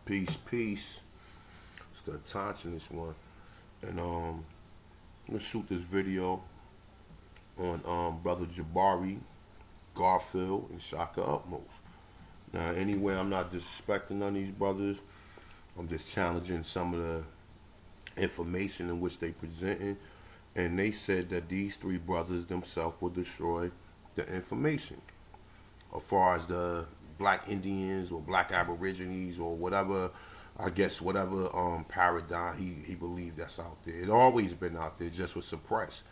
Peace, peace. Start touching this one. And I'm gonna shoot this video on brother Jabari, Garfield, and Shaka Upmost. Now, anyway, I'm not disrespecting none of these brothers. I'm just challenging some of the information in which they presenting. And they said that these three brothers themselves will destroy the information. As far as the black Indians or black Aborigines or whatever, I guess whatever paradigm he believed that's out there. It always been out there, just was suppressed.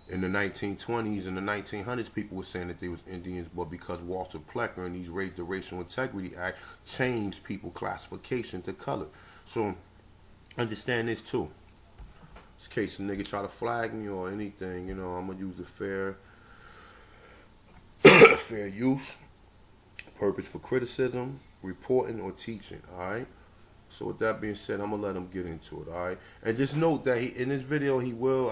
In the 1920s and the 1900s, people were saying that they was Indians, but because Walter Plecker and the Racial Integrity Act changed people classification to color. So understand this too. In case a nigga try to flag me or anything, you know, I'm gonna use the fair use, purpose for criticism, reporting, or teaching. All right. So with that being said, I'm gonna let him get into it, all right? And just note that in this video, he will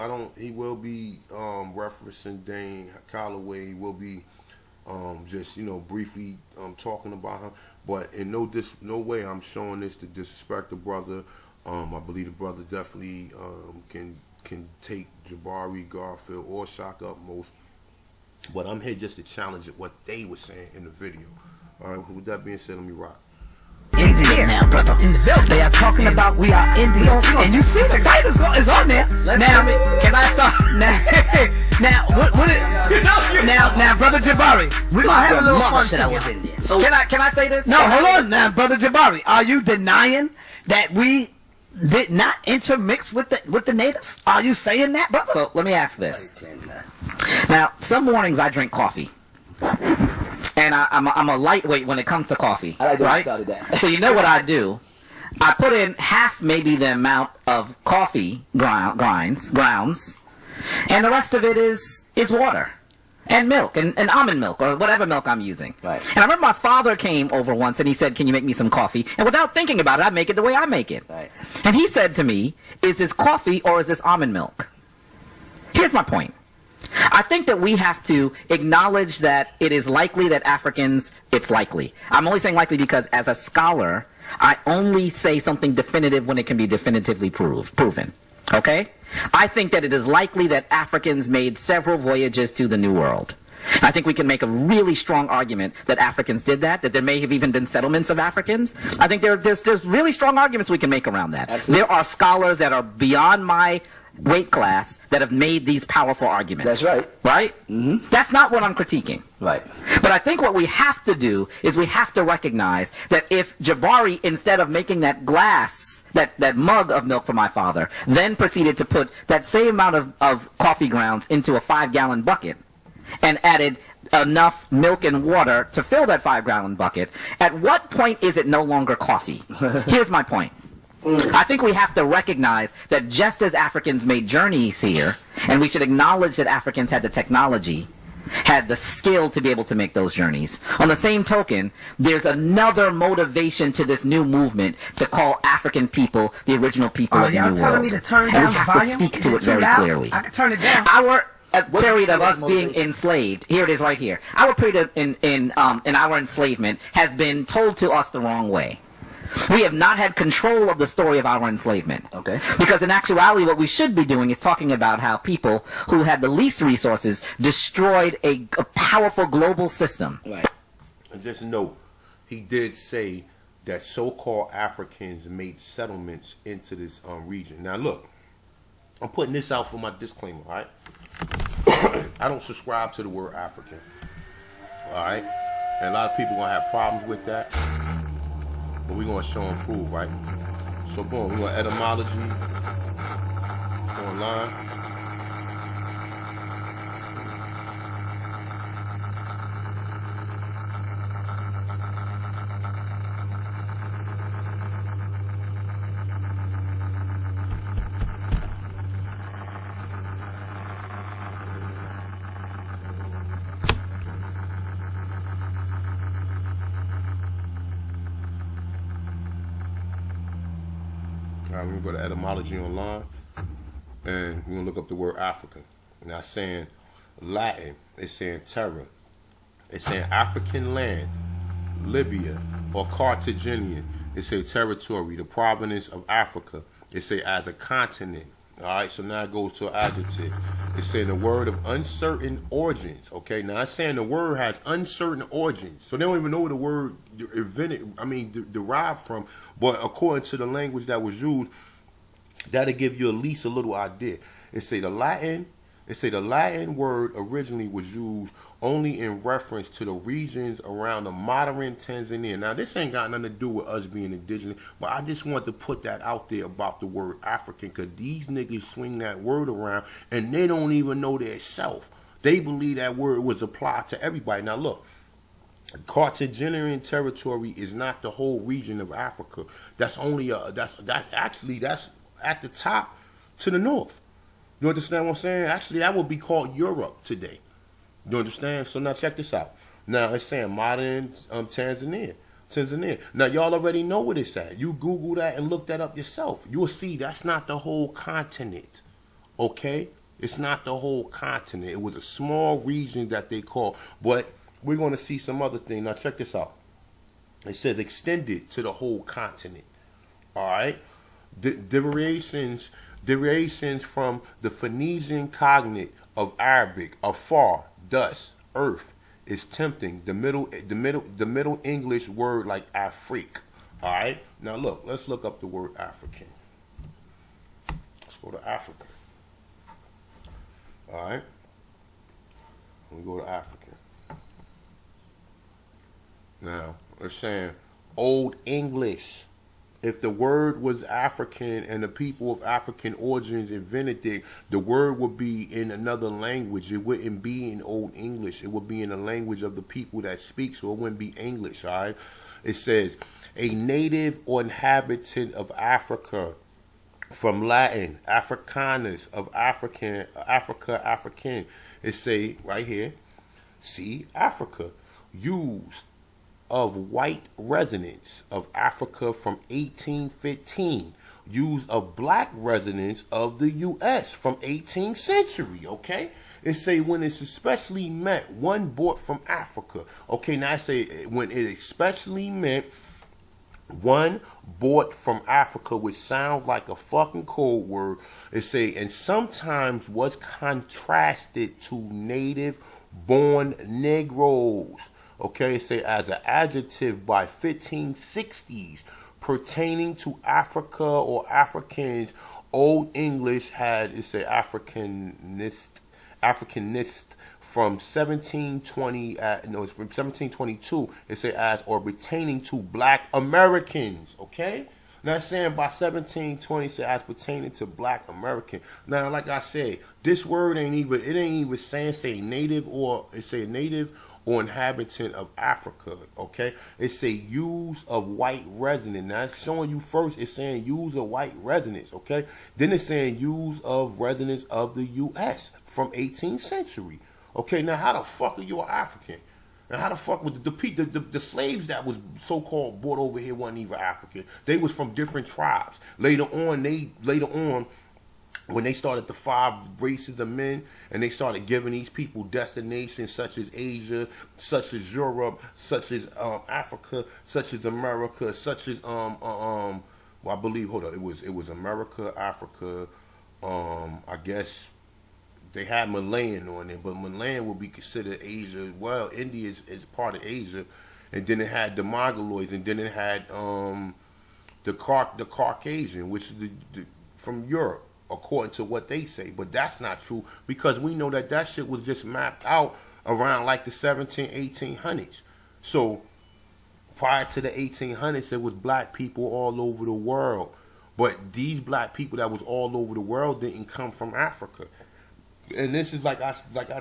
be referencing Dane Calloway. He will be just briefly talking about him, but in no way I'm showing this to disrespect the brother. I believe the brother definitely can take Jabari, Garfield, or Shaka Upmost, but I'm here just to challenge what they were saying in the video. All right. With that being said, let me rock. Indian now, brother. In the building. They are talking about we are Indian. And you see the fight is on there. Now, can I start? Now, now, brother Jabari, we're gonna have a little fun. Said I was Indian. So can I say this? No, hold on now, brother Jabari. Are you denying that we did not intermix with the natives? Are you saying that, brother? So let me ask this. Now, some mornings I drink coffee. And I'm a lightweight when it comes to coffee, right? So you know what I do? I put in half maybe the amount of coffee grounds, and the rest of it is water and milk and almond milk or whatever milk I'm using. Right. And I remember my father came over once and he said, "Can you make me some coffee?" And without thinking about it, I make it the way I make it. Right. And he said to me, "Is this coffee or is this almond milk?" Here's my point. I think that we have to acknowledge that it is likely that Africans, it's likely. I'm only saying likely because as a scholar, I only say something definitive when it can be definitively proven. Okay? I think that it is likely that Africans made several voyages to the New World. I think we can make a really strong argument that Africans did that there may have even been settlements of Africans. I think there's really strong arguments we can make around that. Absolutely. There are scholars that are beyond my weight class that have made these powerful arguments. That's right. Right? Mm-hmm. That's not what I'm critiquing. Right. But I think what we have to do is we have to recognize that if Jabari, instead of making that glass, that mug of milk for my father, then proceeded to put that same amount of coffee grounds into a 5-gallon bucket and added enough milk and water to fill that 5-gallon bucket, at what point is it no longer coffee? Here's my point. I think we have to recognize that just as Africans made journeys here, and we should acknowledge that Africans had the technology, had the skill to be able to make those journeys. On the same token, there's another motivation to this new movement to call African people the original people of the New World. Y'all telling me to turn down the volume? And we have to speak to it very clearly. I can turn it down. Our period of us being enslaved, here it is right here. Our period in our enslavement has been told to us the wrong way. We have not had control of the story of our enslavement. Okay. Because in actuality, what we should be doing is talking about how people who had the least resources destroyed a powerful global system. Right. And just note, he did say that so-called Africans made settlements into this region. Now look, I'm putting this out for my disclaimer, all right? I don't subscribe to the word African, all right? And a lot of people gonna have problems with that. But we're going to show and prove, right? So, boom, we're going to etymology online. All right, we're going to go to etymology online, and we're going to look up the word African. Now, saying Latin, it's saying terra. It's saying African land, Libya, or Carthaginian, It say territory, the province of Africa. It say as a continent. All right, so now it goes to an adjective. It's saying the word of uncertain origins. Okay, now it's saying the word has uncertain origins. So they don't even know where the word derived from. But according to the language that was used, that'll give you at least a little idea. It say the Latin word originally was used only in reference to the regions around the modern Tanzania. Now, this ain't got nothing to do with us being indigenous, but I just want to put that out there about the word African, because these niggas swing that word around and they don't even know their self. They believe that word was applied to everybody. Now, look, Carthaginian territory is not the whole region of Africa. That's only that's at the top to the north. You understand what I'm saying? Actually, that would be called Europe today. You understand? So now check this out. Now it's saying modern Tanzania. Now y'all already know what it's at. You Google that and look that up yourself. You'll see that's not the whole continent. Okay? It's not the whole continent. It was a small region that they call. But we're going to see some other thing. Now check this out. It says extended to the whole continent. All right? Derivations from the Phoenician cognate of Arabic, afar, thus, earth, is tempting. The Middle English word like Afrique. All right. Now look, let's look up the word African. Let's go to Africa. All right. We go to African. Now we're saying Old English. If the word was African and the people of African origins invented it, the word would be in another language. It wouldn't be in Old English. It would be in the language of the people that speak, so it wouldn't be English, all right? It says, a native or inhabitant of Africa, from Latin, Africanus, of African, African. It say, right here, see, Africa, used of white residents of Africa from 1815, use of black residents of the U.S. from 18th century, okay? It say when it's especially meant one bought from Africa. Okay, now I say when it especially meant one bought from Africa, which sounds like a fucking code word. It say, and sometimes was contrasted to native-born Negroes. Okay, it say as an adjective by 1560s pertaining to Africa or Africans. Old English had, it say Africanist from 1720, it's from 1722. It say as or pertaining to Black Americans. Okay, now it's saying by 1720, say as pertaining to Black American. Now, like I said, this word ain't even saying say native or it say native or inhabitant of Africa, okay? It's a use of white resident. Now it's showing you first, it's saying use of white residents, okay? Then it's saying use of residents of the U.S. from 18th century. Okay, now how the fuck are you an African? And how the fuck was the slaves that was so-called brought over here weren't even African. They was from different tribes. Later on, when they started the 5 races of men and they started giving these people destinations such as Asia, such as Europe, such as Africa, such as America, such as well, I believe, hold on, it was America, Africa, I guess they had Malayan on it, but Malayan would be considered Asia. Well, India is part of Asia, and then it had the Mongoloids, and then it had the Caucasian, which is the from Europe, according to what they say. But that's not true, because we know that shit was just mapped out around like the 1800s. So prior to the 1800s, there was black people all over the world. But these black people that was all over the world didn't come from Africa. And this is like I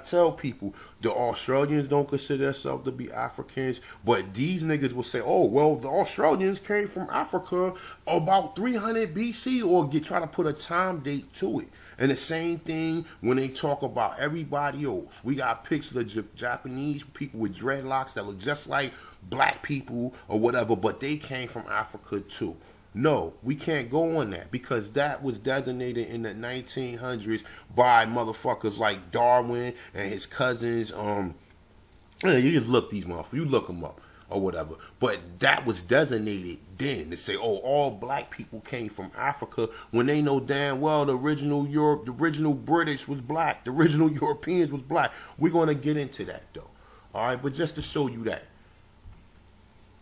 tell people, the Australians don't consider themselves to be Africans, but these niggas will say, oh, well, the Australians came from Africa about 300 BC, or try to put a time date to it. And the same thing when they talk about everybody else. We got pictures of Japanese people with dreadlocks that look just like black people or whatever, but they came from Africa too. No, we can't go on that, because that was designated in the 1900s by motherfuckers like Darwin and his cousins. You just look these motherfuckers. You look them up. or whatever. But that was designated then to say, oh, all black people came from Africa, when they know damn well the original Europe, the original British was black, the original Europeans was black. We're going to get into that though. All right, but just to show you that.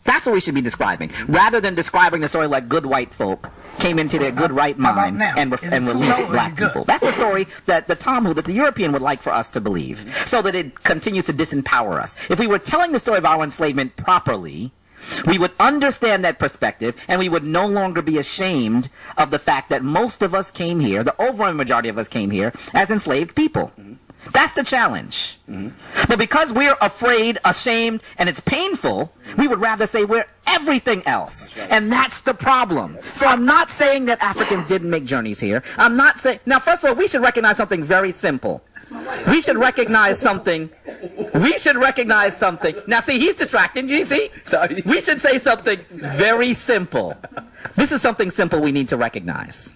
That's what we should be describing, rather than describing the story like good white folk came into their good right mind and released black people. That's the story that the European would like for us to believe, so that it continues to disempower us. If we were telling the story of our enslavement properly, we would understand that perspective, and we would no longer be ashamed of the fact that most of us came here, the overwhelming majority of us came here, as enslaved people. That's the challenge. But because we're afraid, ashamed, and it's painful, we would rather say we're everything else. And that's the problem. So I'm not saying that Africans didn't make journeys here. I'm not saying... Now, first of all, we should recognize something very simple. We should recognize something. Now, see, he's distracting. You see? We should say something very simple. This is something simple we need to recognize.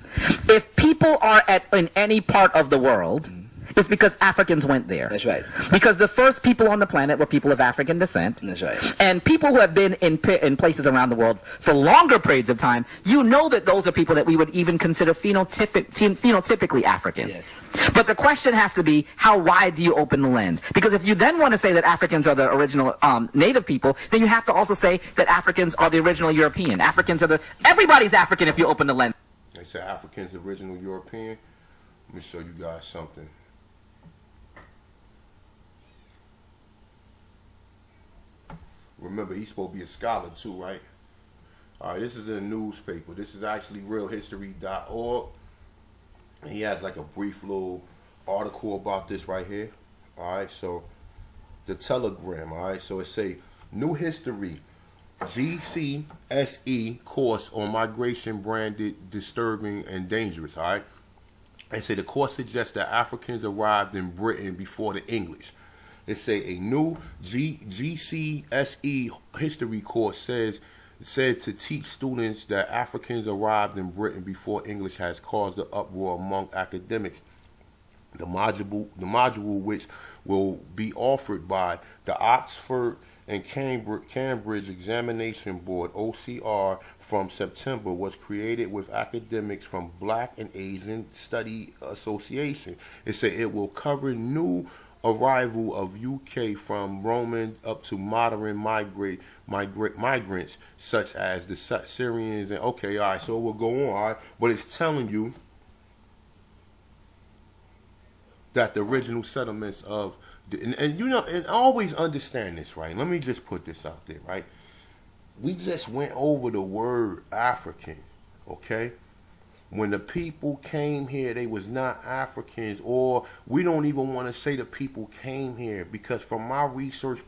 If people are in any part of the world... it's because Africans went there. That's right. Because the first people on the planet were people of African descent. That's right. And people who have been in places around the world for longer periods of time, you know that those are people that we would even consider phenotypically African. Yes. But the question has to be, how wide do you open the lens? Because if you then want to say that Africans are the original native people, then you have to also say that Africans are the original European. Everybody's African if you open the lens. They say Africans the original European. Let me show you guys something. Remember, he's supposed to be a scholar too, right? All right, this is in a newspaper. This is actually realhistory.org. And he has like a brief little article about this right here. All right, so the Telegram. All right, so it say new history GCSE course on migration branded disturbing and dangerous. All right, and say the course suggests that Africans arrived in Britain before the English. It say a new GCSE history course said to teach students that Africans arrived in Britain before English has caused an uproar among academics. The module which will be offered by the Oxford and Cambridge Examination Board (OCR) from September was created with academics from Black and Asian Study Association. It said it will cover new arrival of UK from Roman up to modern migrants such as the Syrians and okay, all right, so it will go on, all right, but it's telling you that the original settlements of and you know, and always understand this, right? Let me just put this out there, right? We just went over the word African, okay? When the people came here, they was not Africans, or we don't even want to say the people came here, because from my research,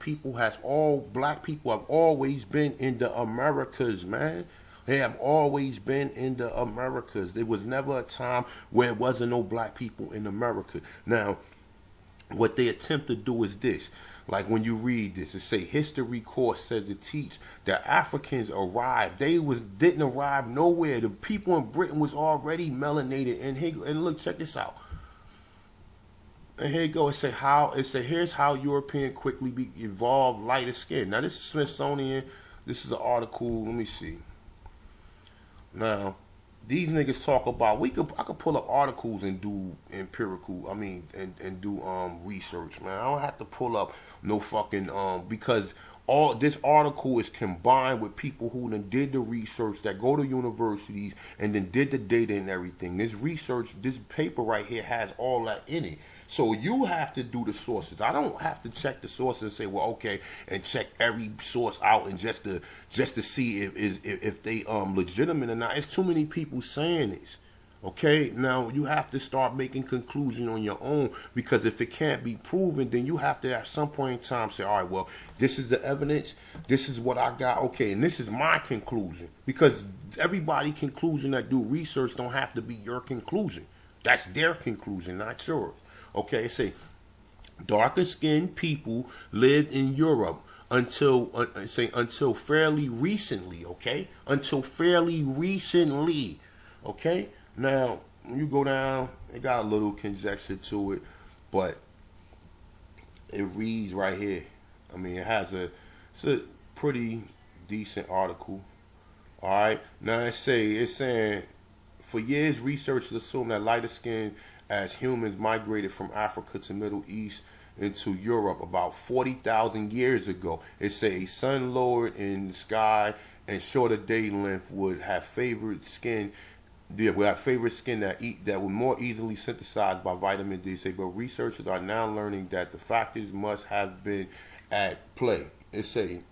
black people have always been in the Americas, man. They have always been in the Americas. There was never a time where it wasn't no black people in America. Now, what they attempt to do is this. Like when you read this, it say history course says it teach that Africans arrived. They didn't arrive nowhere. The people in Britain was already melanated. And look, check this out. And here you go. It say here's how European quickly evolved lighter skin. Now this is Smithsonian. This is an article. Let me see. Now, these niggas talk about I could pull up articles and do empirical, and do research, man. I don't have to pull up no fucking because all this article is combined with people who done did the research, that go to universities and then did the data and everything. This research, this paper right here has all that in it. So you have to do the sources. I don't have to check the sources and say, well, okay, and check every source out and just to see if they legitimate or not. It's too many people saying this. Okay, now you have to start making conclusions on your own, because if it can't be proven, then you have to at some point in time say, all right, well, this is the evidence, this is what I got, okay, and this is my conclusion, because everybody's conclusion that do research don't have to be your conclusion. That's their conclusion, not yours. Okay, say darker skinned people lived in Europe until fairly recently. Okay, until fairly recently. Okay, now when you go down, it got a little conjecture to it, but it reads right here. I mean, it's a pretty decent article. All right. Now it's saying for years researchers assumed that lighter skin as humans migrated from Africa to Middle East into Europe about 40,000 years ago. It say a sun lowered in the sky and shorter day length would have favored skin. That would more easily synthesized by vitamin D. Say, but researchers are now learning that the factors must have been at play. It say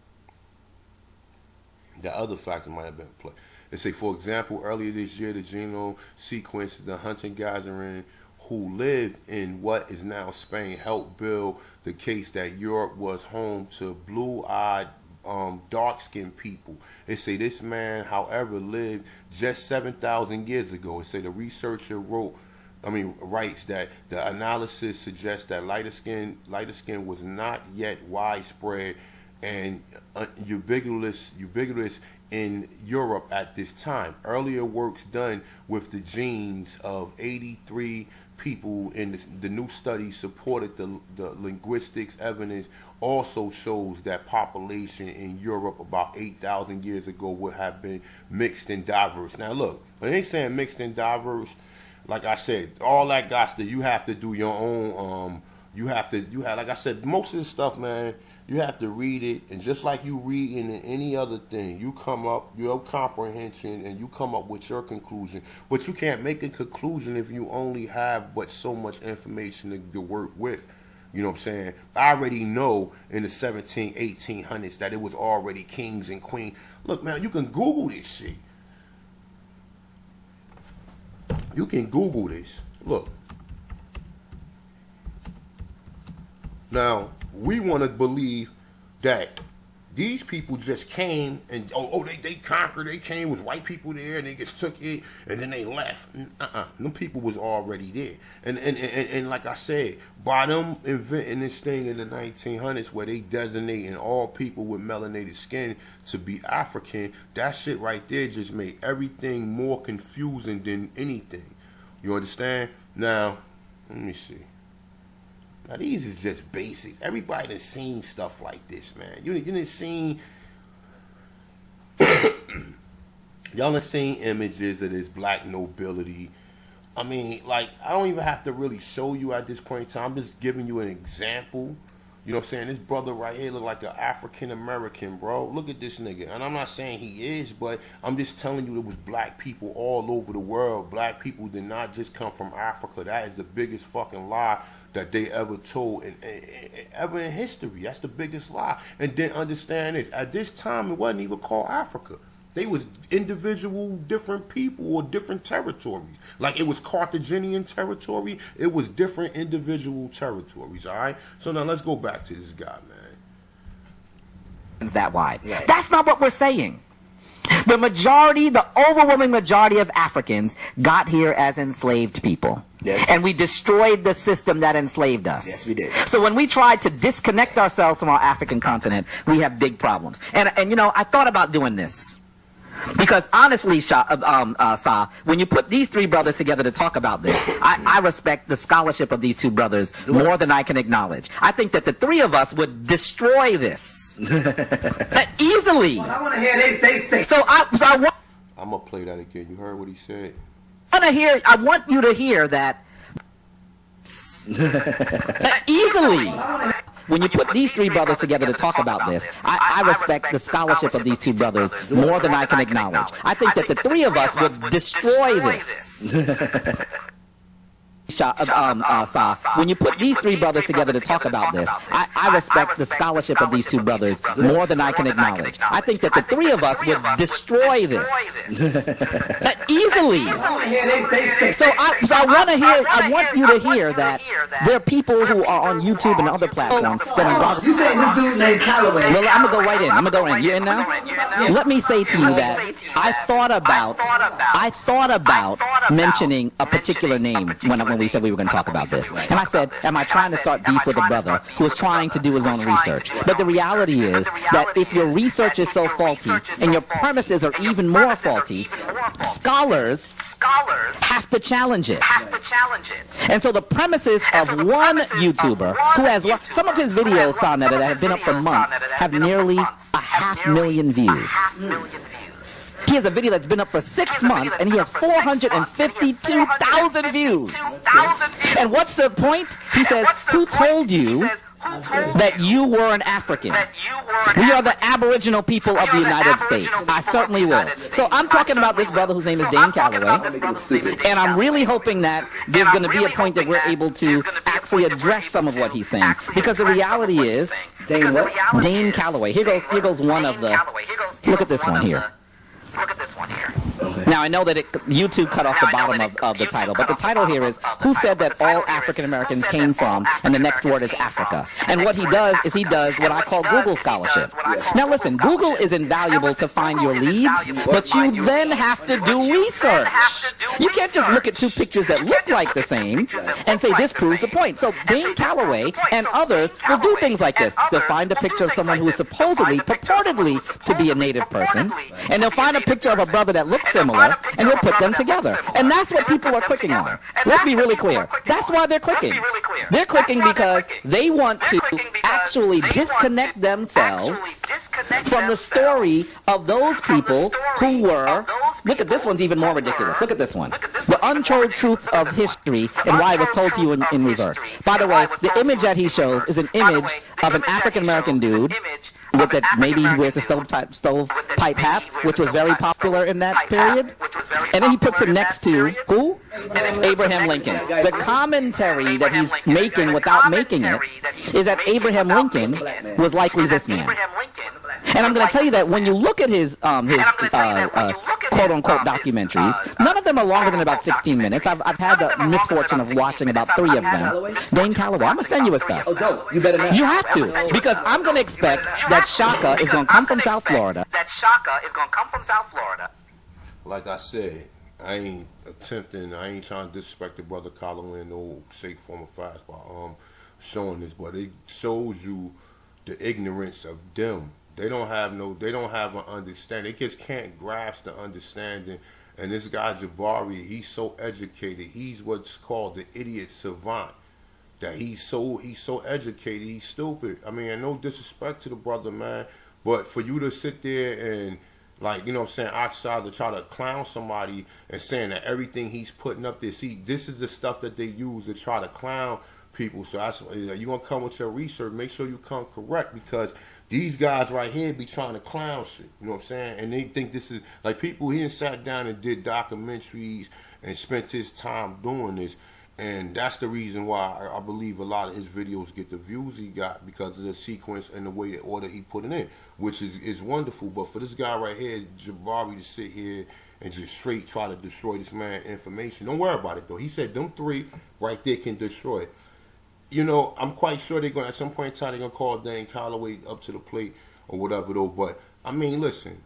that other factors might have been at play. It say, for example, earlier this year, the genome sequence of the hunter-gathering who lived in what is now Spain helped build the case that Europe was home to blue-eyed, dark-skinned people. It say this man, however, lived just 7,000 years ago. It say the researcher writes that the analysis suggests that lighter skin was not yet widespread and ubiquitous in Europe at this time. Earlier works done with the genes of 83 people in the new study supported the linguistics evidence also shows that population in Europe about 8,000 years ago would have been mixed and diverse. Now look, when they saying mixed and diverse, like I said, all that got to, you have to do your own, like I said, most of this stuff, man, you have to read it, and just like you read in any other thing, you come up, your comprehension, and you come up with your conclusion. But you can't make a conclusion if you only have but so much information to work with. You know what I'm saying? I already know in the 1800s that it was already kings and queens. Look, man, you can Google this shit. You can Google this. Look. Now, we want to believe that these people just came and they conquered, they came with white people there and they just took it and then they left. Them people was already there. And like I said, by them inventing this thing in the 1900s where they designating all people with melanated skin to be African, that shit right there just made everything more confusing than anything. You understand? Now, let me see. Now these is just basics. Everybody done seen stuff like this, man. You done seen y'all done seen images of this black nobility. I mean, like, I don't even have to really show you at this point in time. I'm just giving you an example. You know what I'm saying? This brother right here look like an African American, bro. Look at this nigga. And I'm not saying he is, but I'm just telling you there was black people all over the world. Black people did not just come from Africa. That is the biggest fucking lie that they ever told ever in history. That's the biggest lie. And then understand this. At this time, it wasn't even called Africa. They was individual different people or different territories. Like it was Carthaginian territory. It was different individual territories, all right? So now let's go back to this guy, man. It's that wide. Yeah. That's not what we're saying. The overwhelming majority of Africans got here as enslaved people. Yes. And we destroyed the system that enslaved us. Yes, we did. So when we tried to disconnect ourselves from our African continent, we have big problems. And you know, I thought about doing this. Because honestly, Sa, when you put these three brothers together to talk about this, I respect the scholarship of these two brothers more than I can acknowledge. I think that the three of us would destroy this easily. Well, I want to hear they say. So I want. I'm gonna play that again. You heard what he said? I want you to hear that easily. When you put these three brothers together to talk about this, I respect the scholarship of these two brothers more than I can acknowledge. I think that the three of us would destroy this. When you put these three brothers together to talk about this, I respect the scholarship of these two brothers more than I can acknowledge. I think that the three of us would destroy this easily. So I want you to hear that there are people who are on YouTube and other platforms that are. You saying this dude named Calloway? Well, I'm gonna go right in. I'm gonna go in. You in now? Let me say to you that I thought about mentioning a particular name when we said we were going to talk about this. And I said, am I trying to start beef with a brother who is trying to do his own research? But the reality is that if your research is so faulty and your premises are even more faulty, scholars have to challenge it. And so the premises of one YouTuber who has some of his videos, Sonetta, that have been up for months, have nearly 500,000 views. He has a video that's been up for 6 months, and he has 452,000 views. And what's the point? He says, who told you that you were an African? We are the Aboriginal people of the United States. I certainly will. So I'm talking about this brother whose name is Dane Calloway, and I'm really hoping that there's going to be a point that we're able to actually address some of what he's saying. Because the reality is, Dane Calloway. Here goes one of the. Look at this one here. Now, I know that YouTube cut off the bottom of the title, but the title here is, who said that all African Americans came from, and the next word is Africa. And what he does is he does what I call Google scholarship. Now listen, Google is invaluable to find your leads, but you then have to do research. You can't just look at 2 pictures that look like the same and say this proves the point. So Dane Calloway and others will do things like this. They'll find a picture of someone who is supposedly, purportedly to be a native person, and they'll find a picture of a brother that looks similar, and he'll put them together. And that's what people are clicking on. Let's be really clear. That's why they're clicking. They're clicking because they want to actually disconnect themselves from the story of those people who were, look at this one's even more ridiculous. Look at this one. The untold truth of history and why it was told to you in reverse. By the way, the image that he shows is an image of an African American dude with that, maybe he wears a stovepipe hat, which was very popular in that period. And then he puts him next to who? Abraham Lincoln. The commentary that he's making without making it is that Abraham Lincoln was likely this man. And I'm going to tell you that when you look at his quote-unquote documentaries, none of them are longer than about 16 minutes. I've had the misfortune of watching about 3 of them. Dane Calloway, I'm going to send you his stuff. Oh, don't. You better not. You have to, because I'm going to expect that Shaka is going to come from South Florida. Like I said, I ain't trying to disrespect the brother Calloway in no shape, form, or fashion by showing this, but it shows you the ignorance of them. They don't have an understanding. They just can't grasp the understanding. And this guy Jabari, he's so educated. He's what's called the idiot savant. That he's so educated, he's stupid. I mean, and no disrespect to the brother, man, but for you to sit there and, like, you know what I'm saying, outside to try to clown somebody and saying that everything he's putting up there, see, this is the stuff that they use to try to clown people. So you're going to come with your research, make sure you come correct, because these guys right here be trying to clown shit, you know what I'm saying? And they think this is, like, people, he done sat down and did documentaries and spent his time doing this. And that's the reason why I believe a lot of his videos get the views he got, because of the sequence and the way, the order he put it in, which is wonderful. But for this guy right here, Jabari, to sit here and just straight try to destroy this man's information, don't worry about it, though. He said them 3 right there can destroy it. You know, I'm quite sure they're going to, at some point in time, they're going to call Dane Calloway up to the plate or whatever, though. But, I mean, listen,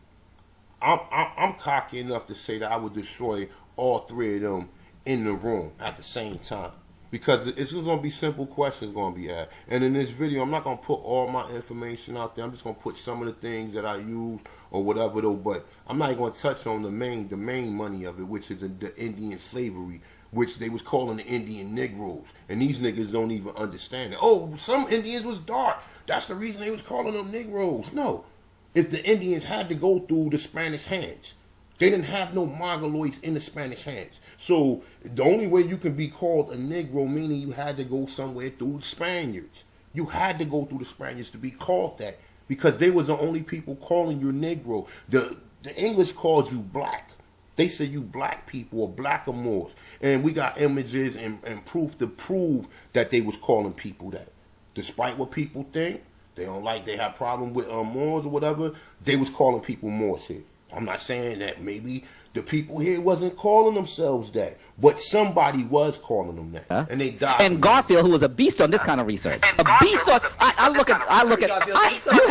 I'm cocky enough to say that I would destroy all 3 of them in the room at the same time, because it's just going to be simple questions going to be asked. And in this video, I'm not going to put all my information out there. I'm just going to put some of the things that I use or whatever, though. But I'm not going to touch on the main money of it, which is the Indian slavery, which they was calling the Indian Negroes. And these niggas don't even understand it. Oh, some Indians was dark. That's the reason they was calling them Negroes. No. If the Indians had to go through the Spanish hands, they didn't have no Mongoloids in the Spanish hands. So the only way you can be called a Negro, meaning you had to go somewhere through the Spaniards. You had to go through the Spaniards to be called that, because they was the only people calling you Negro. The English called you black. They say you black people or blackamoors. And we got images and proof to prove that they was calling people that. Despite what people think, they don't like, they have problem with Moors or whatever, they was calling people Moors here. I'm not saying that maybe the people here wasn't calling themselves that, but somebody was calling them that, and they died. And Garfield, who was a beast on this kind of research, a beast on. I look at. You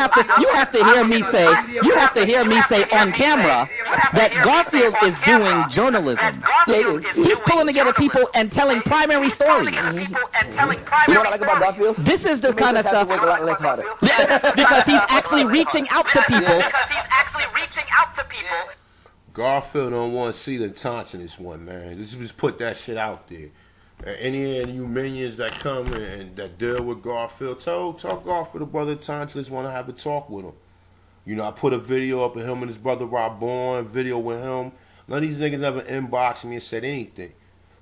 have to hear me say. You have to hear me say on camera that Garfield is doing journalism. He's pulling together people and telling primary stories. You know what I like about Garfield? This is the kind of stuff. Work a lot less harder. Because he's actually reaching out to people. Garfield don't want to see the taunts in this one, man. Just put that shit out there. Any of you minions that come and that deal with Garfield, tell Garfield the brother Tauntless want to have a talk with him. You know, I put a video up of him and his brother Rob Bourne, video with him. None of these niggas ever inboxed me and said anything.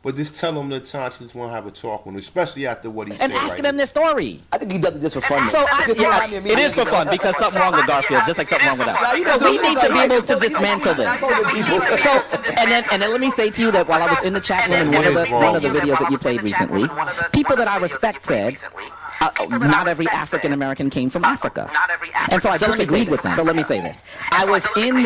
But just tell them that Tauntless want to have a talk with him, especially after what he said. And asking them their story. I think he does it just for fun. So it is for fun because something wrong with Garfield, just like something wrong with us. So we need to be able to dismantle this. So and then let me say to you that while I was in the chat room in one of the videos that you played recently, people that I respect said not every African American came from Africa, and so I disagreed with them. So let me say this: I was in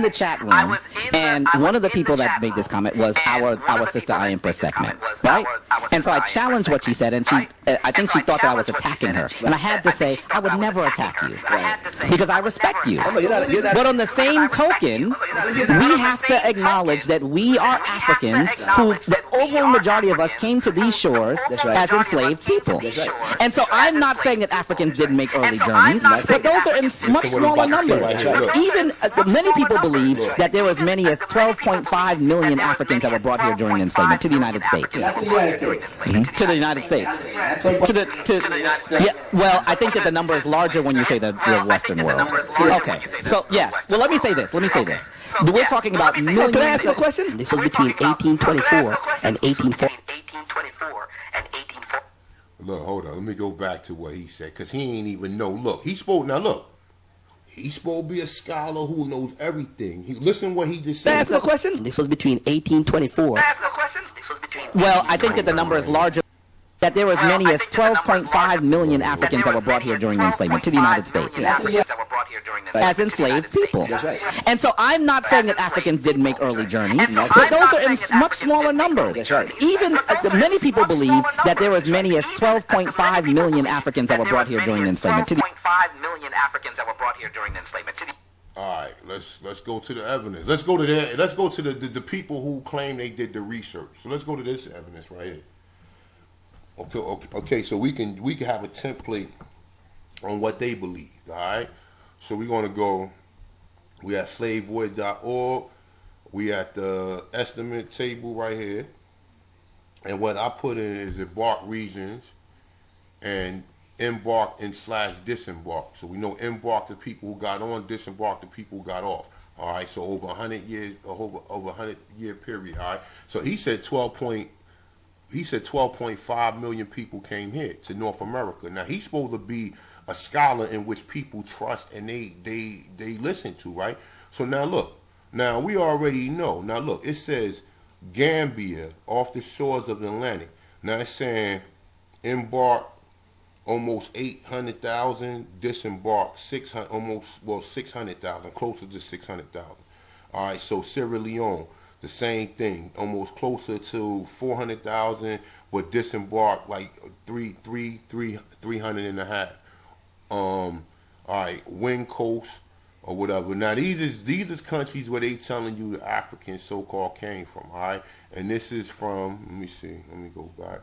the chat room, and one of the people that made this comment was our sister Empress segment, right? And so I challenged what she said, and I think she thought that I was attacking her, and I had to say I would never attack you because I respect you. But on the same token, we have to acknowledge that we are Africans who, the overwhelming majority of us, came to these shores as enslaved people. And so I'm not saying that Africans didn't make early journeys, but those are in much smaller numbers. Even many people believe that there were as many as 12.5 million Africans that were brought here during enslavement to the United States. To the United States. Yeah, well, I think that the number is larger when you say the Western world. Okay, so yes. Well, let me say this. We're talking about millions. Can I ask you a question? This was between 1824 and 1840. Look, hold on. Let me go back to what he said, because he ain't even know. Look, he's supposed to be a scholar who knows everything. Listen what he just said. Can I ask a question? This was between 1824. Well, I think that the number is larger. That there were as many as 12.5 million Africans that were brought here during enslavement to the United States as enslaved people. And so I'm not saying that Africans didn't make early journeys, but those are in much smaller numbers. Even many people believe that there were as many as 12.5 million Africans that were brought here during enslavement to the All right, let's go to the evidence. Let's go to the people who claim they did the research. So let's go to this evidence right here. Okay, so we can have a template on what they believe, all right? So we're going to go, we at slavevoid.org, we at the estimate table right here, and what I put in is embark regions and embark and / disembark. So we know embark the people who got on, disembark the people who got off. All right, so over 100 years, over 100-year period, all right? So he said 12.5 million people came here to North America. Now he's supposed to be a scholar in which people trust and they listen to, right? So now look, now we already know. Now look, it says Gambia off the shores of the Atlantic. Now it's saying embark almost 800,000, disembark 600,000, closer to 600,000. All right, so Sierra Leone, the same thing, almost closer to 400,000, but disembark like 300 and a half. All right, Wind Coast or whatever. Now these is countries where they telling you the Africans so-called came from. All right, and this is from, let me see, let me go back.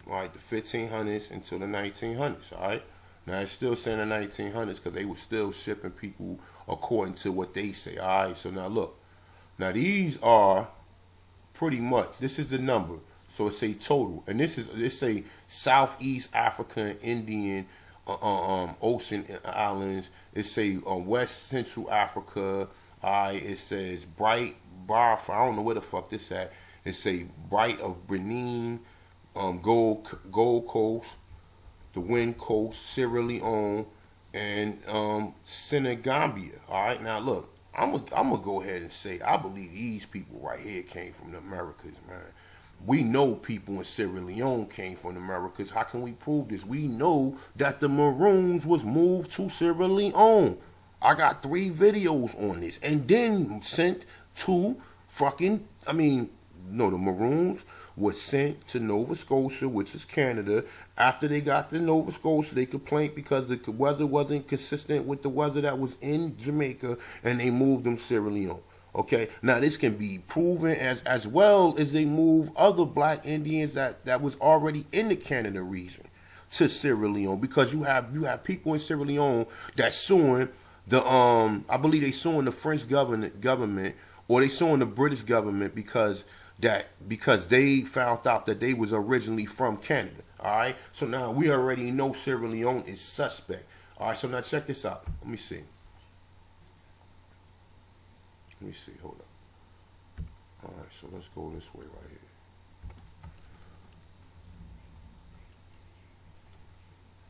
All right, the 1500s until the 1900s. All right, now it's still saying the 1900s because they were still shipping people according to what they say. All right, so now look. Now these are pretty much, this is the number, so it's a total, and it's a Southeast African Indian Ocean Islands. It's a West Central Africa. It says Bright Bar. I don't know where the fuck this at. It's a Bright of Benin, Gold Coast, the Wind Coast, Sierra Leone, and Senegambia. All right, now look. I'm gonna go ahead and say I believe these people right here came from the Americas, man. We know people in Sierra Leone came from the Americas. How can we prove this? We know that the Maroons was moved to Sierra Leone. I got 3 videos on this, and then sent to the Maroons was sent to Nova Scotia, which is Canada. After they got to Nova Scotia, they complained because the weather wasn't consistent with the weather that was in Jamaica, and they moved them to Sierra Leone. Okay, now this can be proven as well as they move other black Indians that was already in the Canada region to Sierra Leone, because you have people in Sierra Leone that's suing I believe they suing the French government, or they suing the British government because they found out that they was originally from Canada. All right, so now we already know Sierra Leone is suspect. All right, so now check this out. Let me see. Hold up. All right, so let's go this way right here.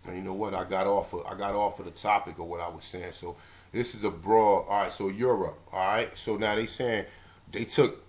And you know what? I got off of the topic of what I was saying. So this is a broad. All right, so Europe. All right, so now they saying they took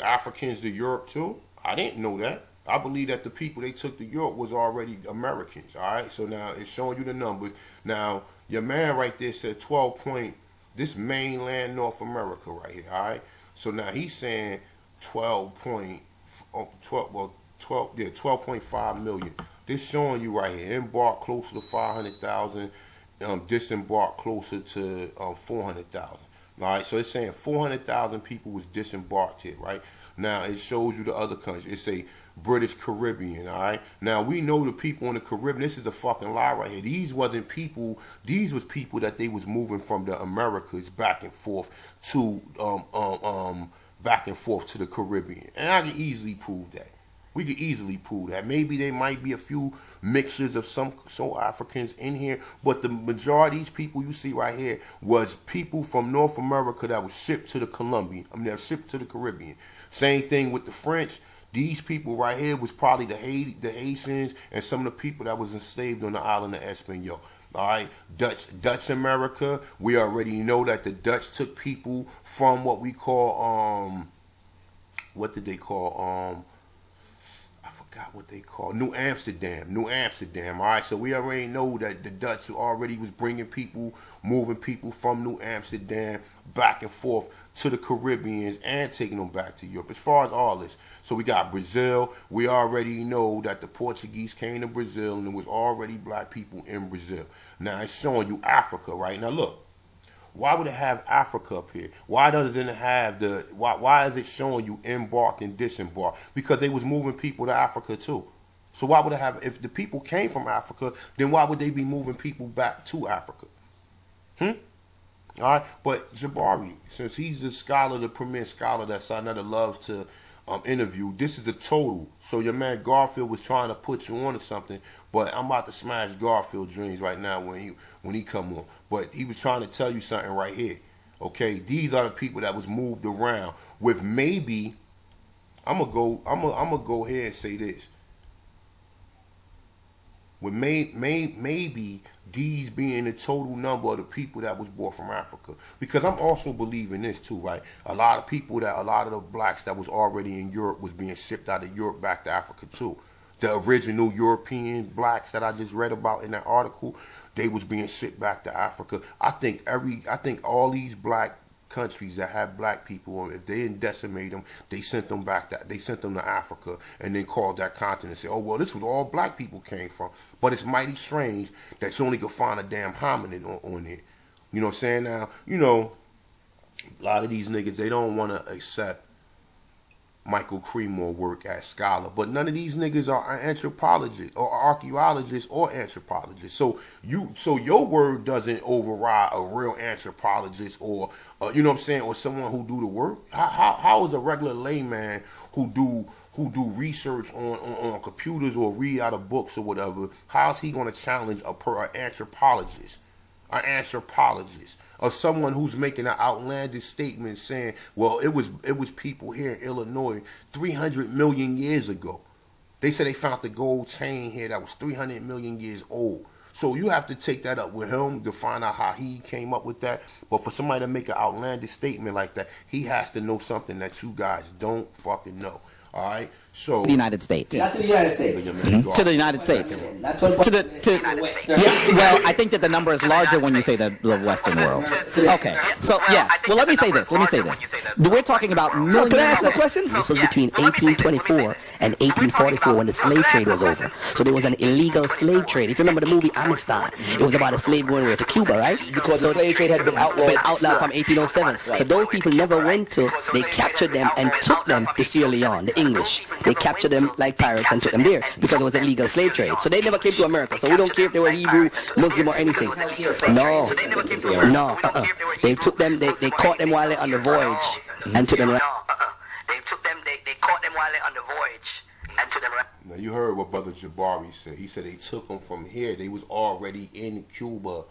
Africans to Europe too. I didn't know that. I believe that the people they took to Europe was already Americans. All right, so now it's showing you the numbers. Now your man right there said 12 point. This mainland North America right here. All right, so now he's saying 12.5 million. This showing you right here. Embark closer to 500,000. Disembark closer to 400,000. All right, so it's saying 400,000 people was disembarked here. Right now, it shows you the other countries. It's a British Caribbean. All right. Now we know the people in the Caribbean. This is a fucking lie right here. These wasn't people. These was people that they was moving from the Americas back and forth to the Caribbean. And I can easily prove that. We could easily prove that. Maybe there might be a few mixtures of some Africans in here, but the majority of these people you see right here was people from North America that was shipped to the shipped to the Caribbean. Same thing with the French. These people right here was probably the Haitians and some of the people that was enslaved on the island of Espanol. All right, Dutch America. We already know that the Dutch took people from what we call what did they call I forgot what they call New Amsterdam. All right, so we already know that the Dutch already was bringing people, moving people from New Amsterdam back and forth to the Caribbeans and taking them back to Europe. As far as all this. So we got Brazil. We already know that the Portuguese came to Brazil and there was already black people in Brazil. Now it's showing you Africa right now. Look, why would it have Africa up here? Why doesn't it have why is it showing you embark and disembark? Because they was moving people to Africa too. So why would it have, if the people came from Africa, then why would they be moving people back to Africa? All right, but Jabari, since he's the scholar, the premier scholar that Sarnetta loves to interview, this is the total. So your man Garfield was trying to put you on to something, but I'm about to smash Garfield's dreams right now when he come on. But he was trying to tell you something right here. Okay, these are the people that was moved around with maybe. I'm gonna go ahead and say this. With maybe these being the total number of the people that was brought from Africa. Because I'm also believing this too, right? A lot of the blacks that was already in Europe was being shipped out of Europe back to Africa too. The original European blacks that I just read about in that article, they was being shipped back to Africa. I think all these black countries that have black people, if they didn't decimate them, they sent them to Africa and then called that continent and said, oh, well, this was all black people came from. But it's mighty strange that you only could find a damn hominid on it. You know what I'm saying? Now, you know, a lot of these niggas, they don't want to accept Michael Cremore work as scholar, but none of these niggas are anthropologists or archaeologists or anthropologists. So your word doesn't override a real anthropologist or you know what I'm saying, or someone who do the work. How is a regular layman who do research on computers or read out of books or whatever? How is he going to challenge an anthropologist? An anthropologist, or someone who's making an outlandish statement saying, well, it was people here in Illinois 300 million years ago. They said they found the gold chain here that was 300 million years old. So you have to take that up with him to find out how he came up with that. But for somebody to make an outlandish statement like that, he has to know something that you guys don't fucking know. All right, so the United States. Not to the United States. To the United States. Not to Yeah, well, I think that the number is larger when you say the Western world. Okay, so yes. Well, let me say this. We're talking about millions. Can I ask a question? This was between 1824 and 1844 when the slave trade was over. So there was an illegal slave trade. If you remember the movie Amistad, it was about a slave going away to Cuba, right? Because the slave trade had been outlawed from 1807. So those people never went to, they captured them and took them to Sierra Leone, the English. they captured them like pirates and took them there because it was a legal slave trade. So they never came to America. So we don't care if they were Hebrew, Muslim, or anything. No, no. They took them. They caught them while they're on the voyage and took them. They took them. They caught them while they're on the voyage and took them. Now you heard what Brother Jabari said. He said they took them from here. They was already in Cuba.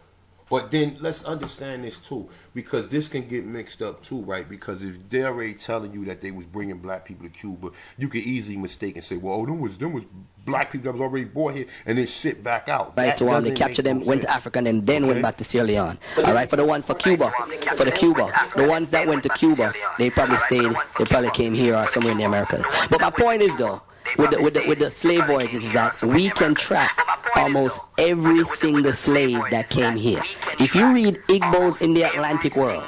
But then let's understand this too, because this can get mixed up too, right? Because if they're already telling you that they was bringing black people to Cuba, you could easily mistake and say, well, oh, them was black people that was already brought here and then shit back out. Right, so they captured them, went to Africa, and then went back to Sierra Leone. All right, for the ones for Cuba, the ones that went to Cuba, they probably stayed, they probably came here or somewhere in the Americas. But my point is though, with the slave voyages is that we can track almost every single slave that came here. If you read Igbo's in the Atlantic World,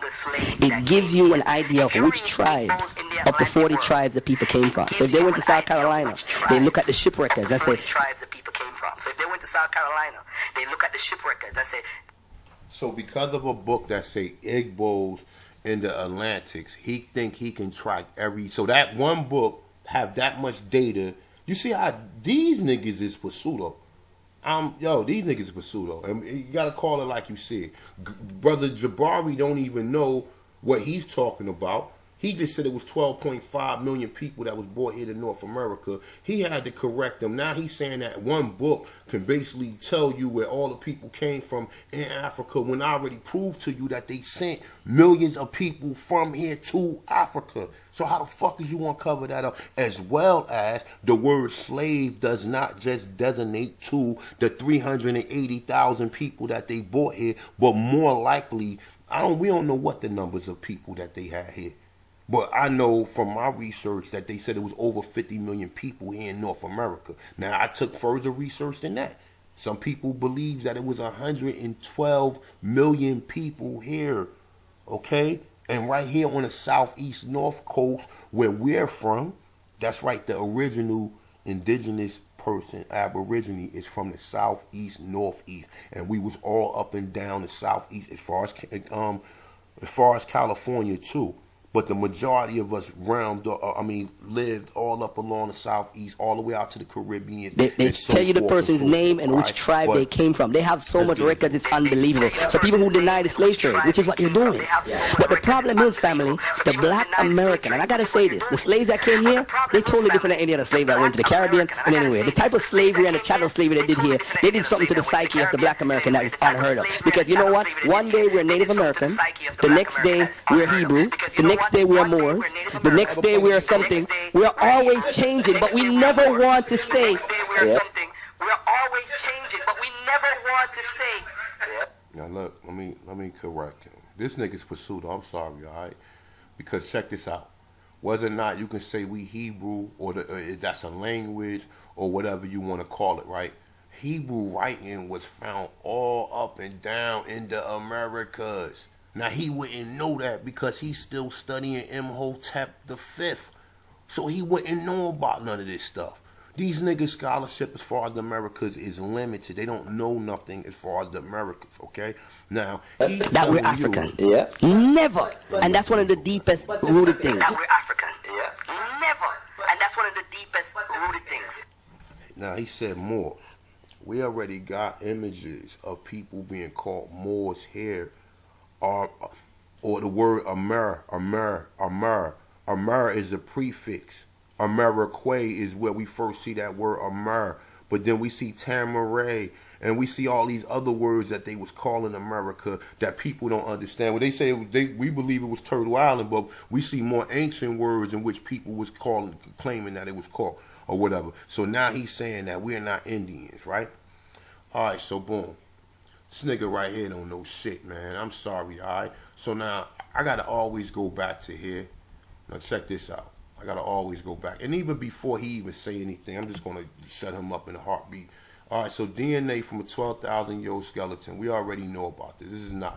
it gives you an idea of which tribes, up to 40 tribes that people came from. So if they went to South Carolina, they look at the ship records and say, so because of a book that say Igbo's in the Atlantics, he think he can track every, so that one book have that much data. You see how these niggas is pseudo. These niggas is pseudo. And you gotta call it like you said. Brother Jabari don't even know what he's talking about. He just said it was 12.5 million people that was brought here to North America. He had to correct them. Now he's saying that one book can basically tell you where all the people came from in Africa, when I already proved to you that they sent millions of people from here to Africa. So how the fuck is you want to cover that up? As well as the word slave does not just designate to the 380,000 people that they brought here, but more likely, we don't know what the numbers of people that they had here. But I know from my research that they said it was over 50 million people here in North America. Now, I took further research than that. Some people believe that it was 112 million people here, okay? And right here on the southeast north coast where we're from, that's right, the original indigenous person, Aborigine, is from the southeast northeast. And we was all up and down the southeast as far as California too. But the majority of us lived all up along the southeast, all the way out to the Caribbean. They tell you the person's name and which tribe they came from. They have so much records, it's unbelievable. So people who deny the slave trade, which is what you're doing. But the problem is, family, the black American, and I gotta say this, the slaves that came here, they totally different than any other slave that went to the Caribbean and anywhere. The type of slavery and the chattel slavery they did here, they did something to the psyche of the black American that is unheard of. Because you know what? One day we're Native American, the next day we're Hebrew, the next day we are Moors, the next day we are something. We are always changing, but we never want to say. We are always changing, but we never want to say. Now look, let me correct him. This nigga's pseudo. I'm sorry, all right? Because check this out. Whether or not you can say we Hebrew or that's a language or whatever you want to call it, right? Hebrew writing was found all up and down in the Americas. Now, he wouldn't know that because he's still studying Imhotep V. So he wouldn't know about none of this stuff. These niggas' scholarship as far as the Americas is limited. They don't know nothing as far as the Americas, okay? Now, that we're African. Yeah. Never. And that's one of the deepest rooted things. That we're African. Yeah. Never. And that's one of the deepest rooted things. Now, he said Moors. We already got images of people being called Moors here. Or the word Amer is a prefix. Amerique is where we first see that word Amer. But then we see Tamaray, and we see all these other words that they was calling America that people don't understand. When they say we believe it was Turtle Island, but we see more ancient words in which people was claiming that it was called or whatever. So now he's saying that we're not Indians, right? All right, so boom. This nigga right here don't know shit, man. I'm sorry, all right? So now, I got to always go back to here. Now, check this out. I got to always go back. And even before he even say anything, I'm just going to shut him up in a heartbeat. All right, so DNA from a 12,000-year-old skeleton. We already know about this. This is Naya.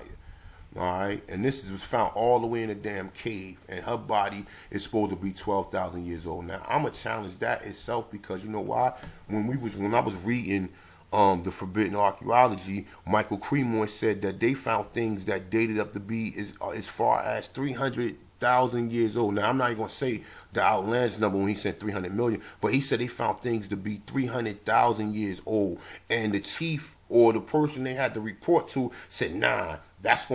All right? And this was found all the way in a damn cave. And her body is supposed to be 12,000 years old. Now, I'm going to challenge that itself because, you know why? When I was reading the Forbidden Archaeology, Michael Cremore said that they found things that dated up to be as far as 300 20,000 years old. Now, I'm not even going to say the outlandish number when he said 300 million, but he said they found things to be 300,000 years old. And the chief or the person they had to report to said, nah, that's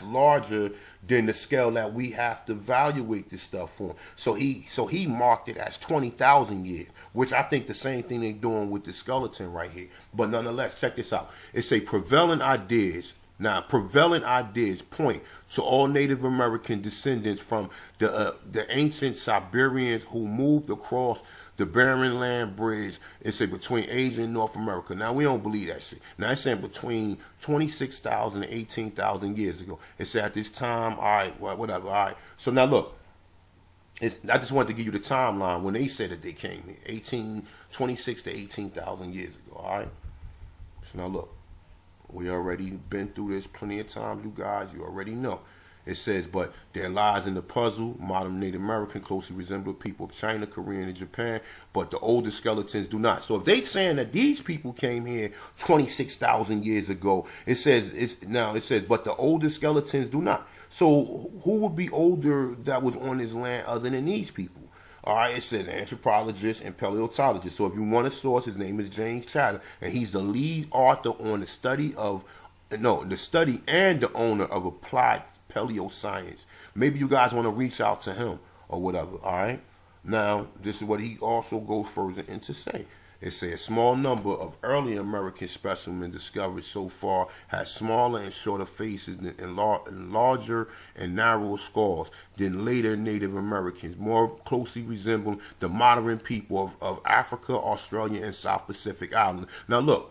larger than the scale that we have to evaluate this stuff on. So he marked it as 20,000 years, which I think the same thing they're doing with the skeleton right here. But nonetheless, check this out. It's a prevalent ideas. Now, prevalent ideas point to all Native American descendants from the ancient Siberians who moved across the Barren Land Bridge, it's between Asia and North America. Now, we don't believe that shit. Now, it's saying between 26,000 and 18,000 years ago. It's at this time, all right, whatever, all right. So now, look, I just wanted to give you the timeline when they said that they came here, 26 to 18,000 years ago, all right? So now, look, we already been through this plenty of times, you guys. You already know. It says, but there lies in the puzzle, modern Native American closely resemble people of China, Korea, and Japan, but the older skeletons do not. So if they saying that these people came here 26,000 years ago, it says, but the older skeletons do not. So who would be older that was on this land other than these people? All right, it says anthropologists and paleontologists. So if you want a source, his name is James Chatter, and he's the lead author on the study and the owner of applied paleoscience. Maybe you guys want to reach out to him or whatever, all right? Now, this is what he also goes further into say. It says a small number of early American specimens discovered so far has smaller and shorter faces and larger and narrower skulls than later Native Americans, more closely resembling the modern people of Africa, Australia, and South Pacific Islands. Now, look,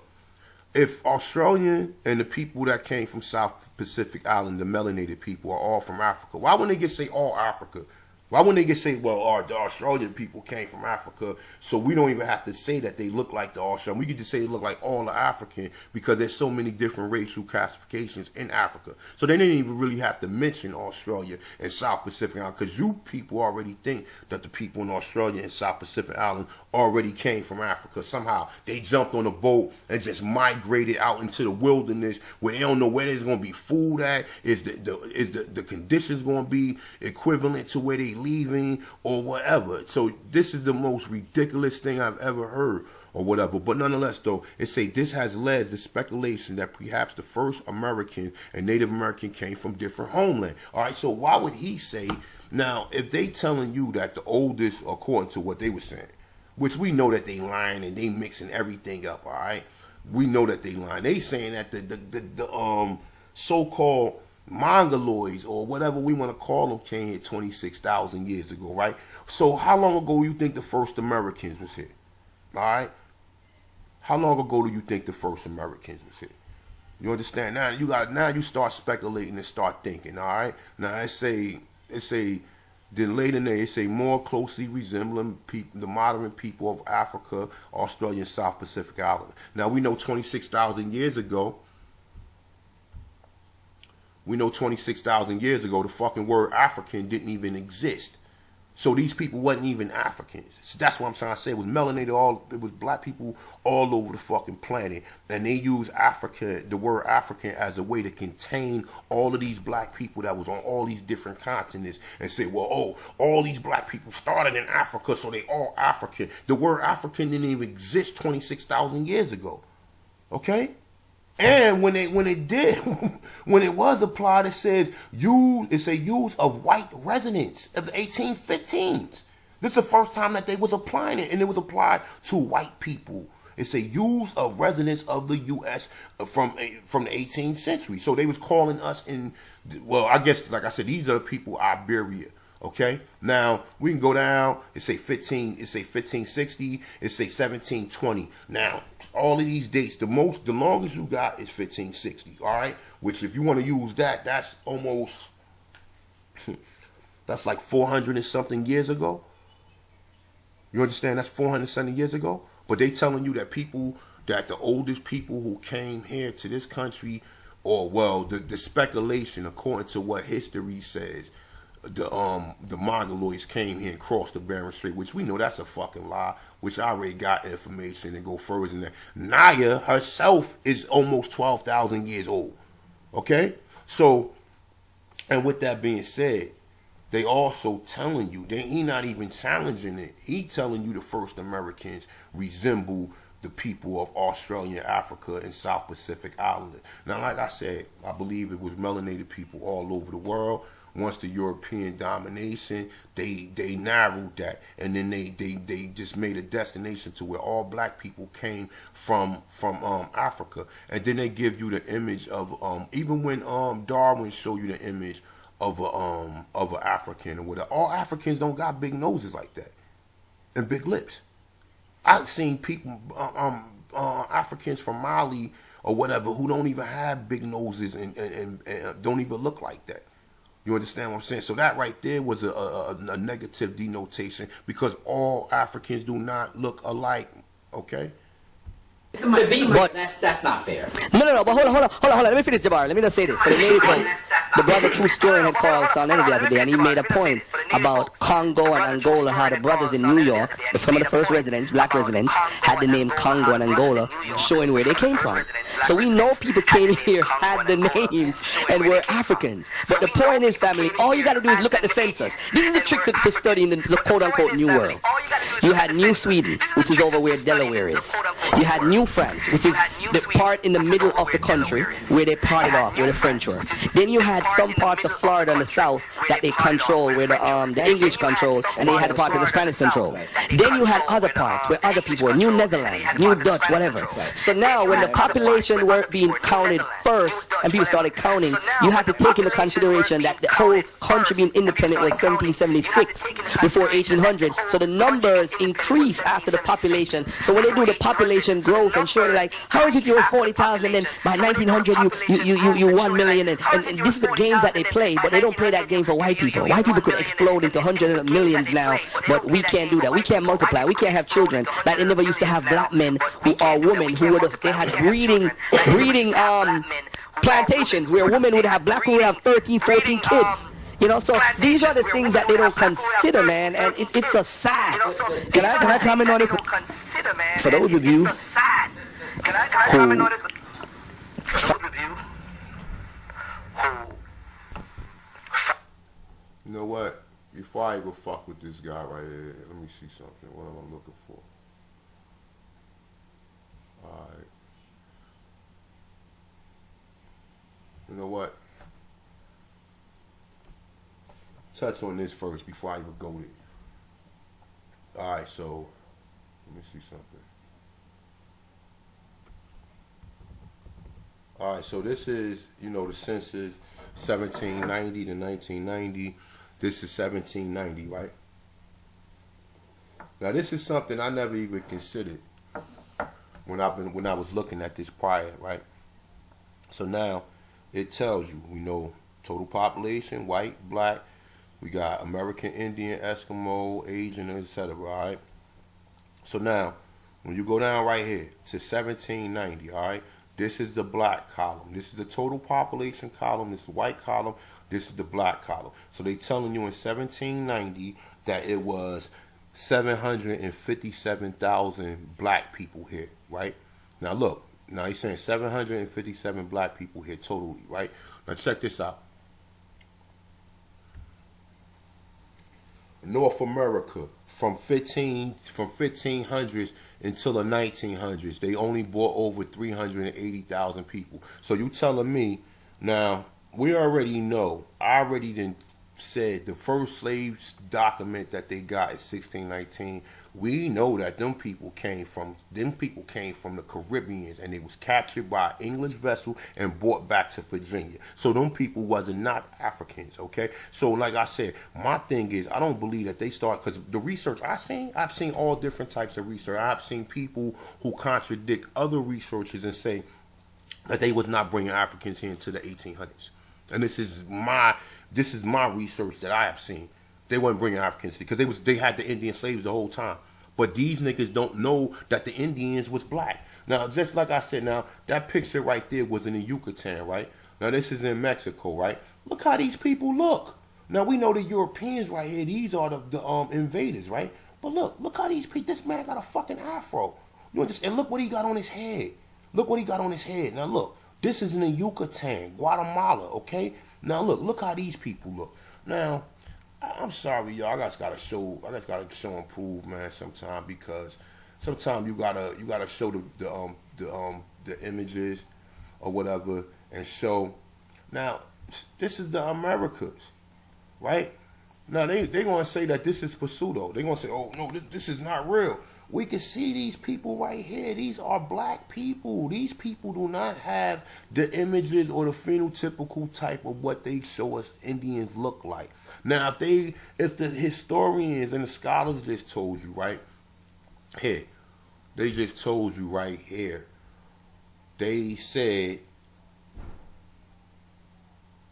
if Australian and the people that came from South Pacific Island, the melanated people, are all from Africa, why wouldn't they just say all Africa? Why wouldn't they just say, well, the Australian people came from Africa, so we don't even have to say that they look like the Australian. We could just say they look like all the African because there's so many different racial classifications in Africa. So they didn't even really have to mention Australia and South Pacific Island because you people already think that the people in Australia and South Pacific Island already came from Africa. Somehow they jumped on a boat and just migrated out into the wilderness where they don't know where there's going to be food at. Is the conditions going to be equivalent to where they leaving or whatever? So this is the most ridiculous thing I've ever heard or whatever. But nonetheless, though, it say this has led to speculation that perhaps the first American and Native American came from different homeland. All right, so why would he say, now, if they telling you that the oldest, according to what they were saying, which we know that they lying and they mixing everything up, all right? We know that they lying. They saying that the so-called Mongoloids or whatever we want to call them came here 26,000 years ago, right? So how long ago you think the first Americans was here? All right? How long ago do you think the first Americans was here? You understand? Now you start speculating and start thinking, all right? Now it say then later they say more closely resembling the modern people of Africa, Australia, and South Pacific Islands. Now we know 26,000 years ago. The fucking word African didn't even exist. So these people wasn't even Africans. So that's what I'm trying to say. It was melanated it was black people all over the fucking planet. And they use the word African as a way to contain all of these black people that was on all these different continents and say, well, all these black people started in Africa, so they all African. The word African didn't even exist 26,000 years ago. Okay? And when it was applied, it says use of white residents of the 1815s. This is the first time that they was applying it, and it was applied to white people. It's a use of residents of the U.S. from the 18th century. So they was calling us I guess, like I said, these are the people Iberia. Okay, now we can go down. It say 1560. It say 1720. Now all of these dates, the longest you got is 1560. All right, which if you want to use that, that's almost that's like 400 and something years ago. You understand? That's 400 something years ago. But they telling you that the oldest people who came here to this country, or the speculation according to what history says, the Mongoloids came here and crossed the Bering Strait, which we know that's a fucking lie, which I already got information and go further than that. Naya herself is almost 12,000 years old. Okay? So, and with that being said, they also telling you, he not even challenging it. He telling you the first Americans resemble the people of Australia, Africa, and South Pacific Islanders. Now, like I said, I believe it was melanated people all over the world. Once the European domination, they narrowed that, and then they just made a destination to where all black people came from Africa. And then they give you the image of even when Darwin showed you the image of an African or whatever. All Africans don't got big noses like that and big lips. I've seen people Africans from Mali or whatever who don't even have big noses and don't even look like that. You understand what I'm saying? So that right there was a negative denotation, because all Africans do not look alike. Okay? To be, but that's not fair. No. But hold on. Let me finish, Jabari. Let me just say this. For the lady folks, the brother True Story had called Sonny the other day, and he made a point about Congo and Angola, how the brothers in New York, some of the first residents, black residents, had the name Congo and Angola, showing where they came from. So we know people came here, had the names, and were Africans. But the point is, family, all you got to do is look at the census. This is the trick to study in the quote-unquote New World. You had New Sweden, which is over where Delaware is. You had New France, which is the part in the middle of the country where they parted off, where the French were. Then you had some parts of Florida in the south that they control, where the English control, and they had a part of the Spanish control. Then you had other parts where other people were, New Netherlands, New Dutch, whatever. So now when the population weren't being counted first and people started counting, you had to take into consideration that the whole country being independent was 1776 before 1800. So the numbers increase after the population. So when they do the population growth and show like, how is it you were 40,000 and then by 1900 you 1 million, and this is the games that they play, but they don't play that game for white people. White people could explode into hundreds of millions now, but we can't do that. We can't multiply. We can't have children. Like they never used to have black men who are women who were they had breeding plantations where women would have black women would have 13, 14 kids. You know, so these are the things that they don't consider, man, and it's a sad. Can I comment on this? For those of you You know what? Before I even fuck with this guy right here, let me see something. What am I looking for? Alright. You know what? Touch on this first before I even go there. Alright, so let me see something. Alright, so this is, the census 1790 to 1990. This is 1790, right? Now this is something I never even considered when I was looking at this prior, right? So now it tells you, total population, white, black, we got American Indian, Eskimo, Asian, etc., right? So now, when you go down right here to 1790, all right, this is the black column. This is the total population column. This is the white column. This is the black column. So they telling you in 1790 that it was 757,000 black people here, right? Now look, now he's saying 757 black people here totally, right? Now check this out. North America, from 1500s until the 1900s, they only brought over 380,000 people. So you telling me, now, we already know, I already done said the first slaves document that they got is 1619. We know that them people came from the Caribbeans, and they was captured by an English vessel and brought back to Virginia. So them people wasn't not Africans, okay? So like I said, my thing is, I don't believe that they start, because the research I've seen all different types of research. I've seen people who contradict other researchers and say that they was not bringing Africans here into the 1800s. And this is my research that I have seen. They weren't bringing Africans because they had the Indian slaves the whole time. But these niggas don't know that the Indians was black. Now, just like I said, now that picture right there was in the Yucatan, right? Now this is in Mexico, right? Look how these people look. Now we know the Europeans right here. These are the invaders, right? But look how these people. This man got a fucking afro. You understand? And look what he got on his head. Look what he got on his head. Now look, this is in the Yucatan, Guatemala, okay? Now look how these people look. Now, I'm sorry, y'all. I just gotta show and prove, man. Sometime because sometimes you gotta show the images or whatever and show. Now, this is the Americas, right? Now they gonna say that this is pseudo. They gonna say, oh no, this is not real. We can see these people right here. These are black people. These people do not have the images or the phenotypical type of what they show us Indians look like. Now, if the historians and the scholars just told you right here, they just told you right here, they said.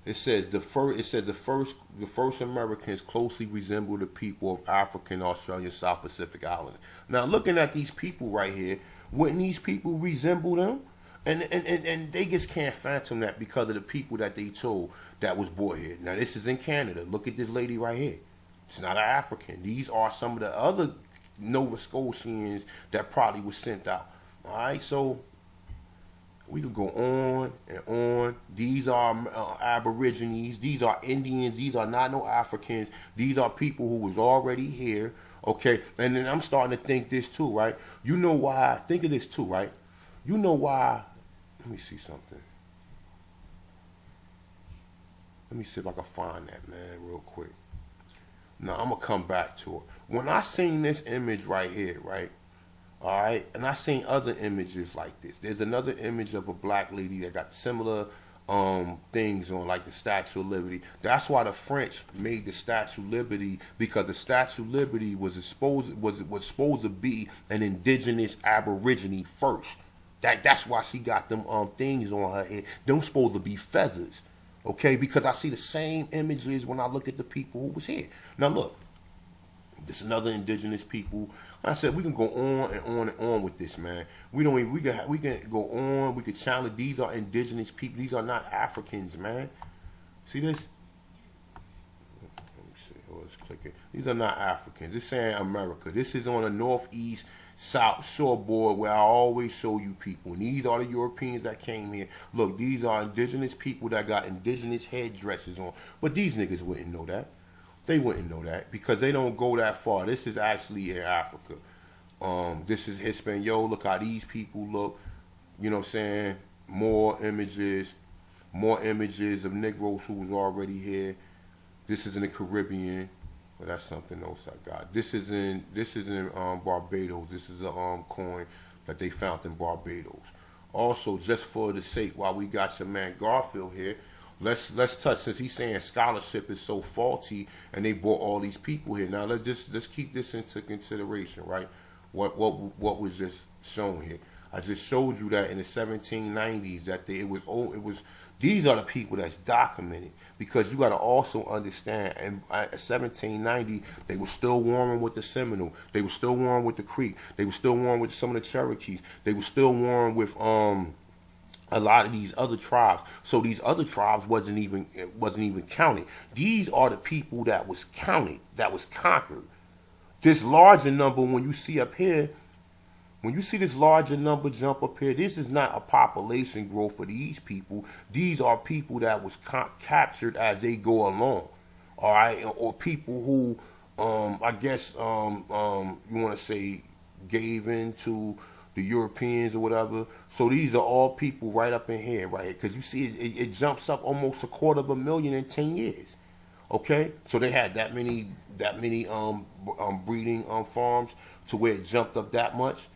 It says the first Americans closely resemble the people of African, Australian, South Pacific Islands. Now, looking at these people right here, wouldn't these people resemble them? And they just can't phantom that because of the people that they told that was brought here. Now, this is in Canada. Look at this lady right here. It's not an African. These are some of the other Nova Scotians that probably was sent out. All right, so we could go on and on. These are Aborigines. These are Indians. These are not no Africans. These are people who was already here. Okay, and then I'm starting to think this too, right? You know why? Think of this too, right? You know why? Let me see something. Let me see if I can find that, man, real quick. Now, I'm going to come back to it. When I seen this image right here, right? All right, and I seen other images like this. There's another image of a black lady that got similar things on, like the Statue of Liberty. That's why the French made the Statue of Liberty, because the Statue of Liberty was supposed to be an indigenous Aborigine first. That's why she got them things on her head. Them supposed to be feathers, okay? Because I see the same images when I look at the people who was here. Now look, this another indigenous people. I said we can go on and on and on with this, man. We can go on. We can challenge. These are indigenous people. These are not Africans, man. See this? Let me see. Oh, it's clicking. These are not Africans. It's saying America. This is on the northeast South Shore board where I always show you people. And these are the Europeans that came here. Look, these are indigenous people that got indigenous headdresses on. But these niggas wouldn't know that. They wouldn't know that because they don't go that far. This is actually in Africa. This is Hispaniola. Look how these people look. You know what I'm saying? More images of Negroes who was already here. This is in the Caribbean. Well, that's something else I got. This is in Barbados. This is a coin that they found in Barbados. Also, just for the sake, while we got your man Garfield here, let's touch, since he's saying scholarship is so faulty and they brought all these people here. Now let's keep this into consideration, right? What was just shown here. I just showed you that in the 1790s that it was these are the people that's documented, because you got to also understand, in 1790 they were still warring with the Seminole, they were still warring with the Creek, they were still warring with some of the Cherokees, they were still warring with a lot of these other tribes. So these other tribes wasn't even counted. These are the people that was counted, that was conquered. This larger number, when you see up here, when you see this larger number jump up here, this is not a population growth for these people. These are people that was captured as they go along, all right, or people who, I guess, you want to say, gave in to the Europeans or whatever. So these are all people right up in here, right? Because you see, it jumps up almost 250,000 in 10 years. Okay, so they had that many breeding farms to where it jumped up that much.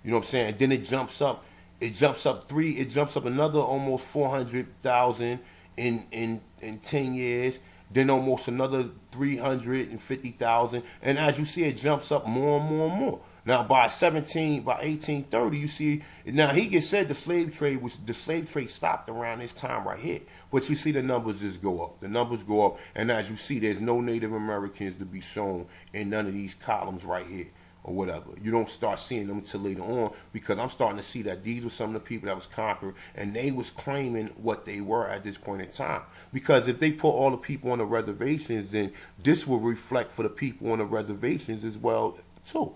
You know what I'm saying? Then it jumps up another almost 400,000 in 10 years. Then almost another 350,000, and as you see, it jumps up more and more and more. Now by 1830, you see, now he gets said the slave trade stopped around this time right here. But you see the numbers just go up. The numbers go up, and as you see, there's no Native Americans to be shown in none of these columns right here or whatever. You don't start seeing them until later on, because I'm starting to see that these were some of the people that was conquered, and they was claiming what they were at this point in time. Because if they put all the people on the reservations, then this will reflect for the people on the reservations as well too.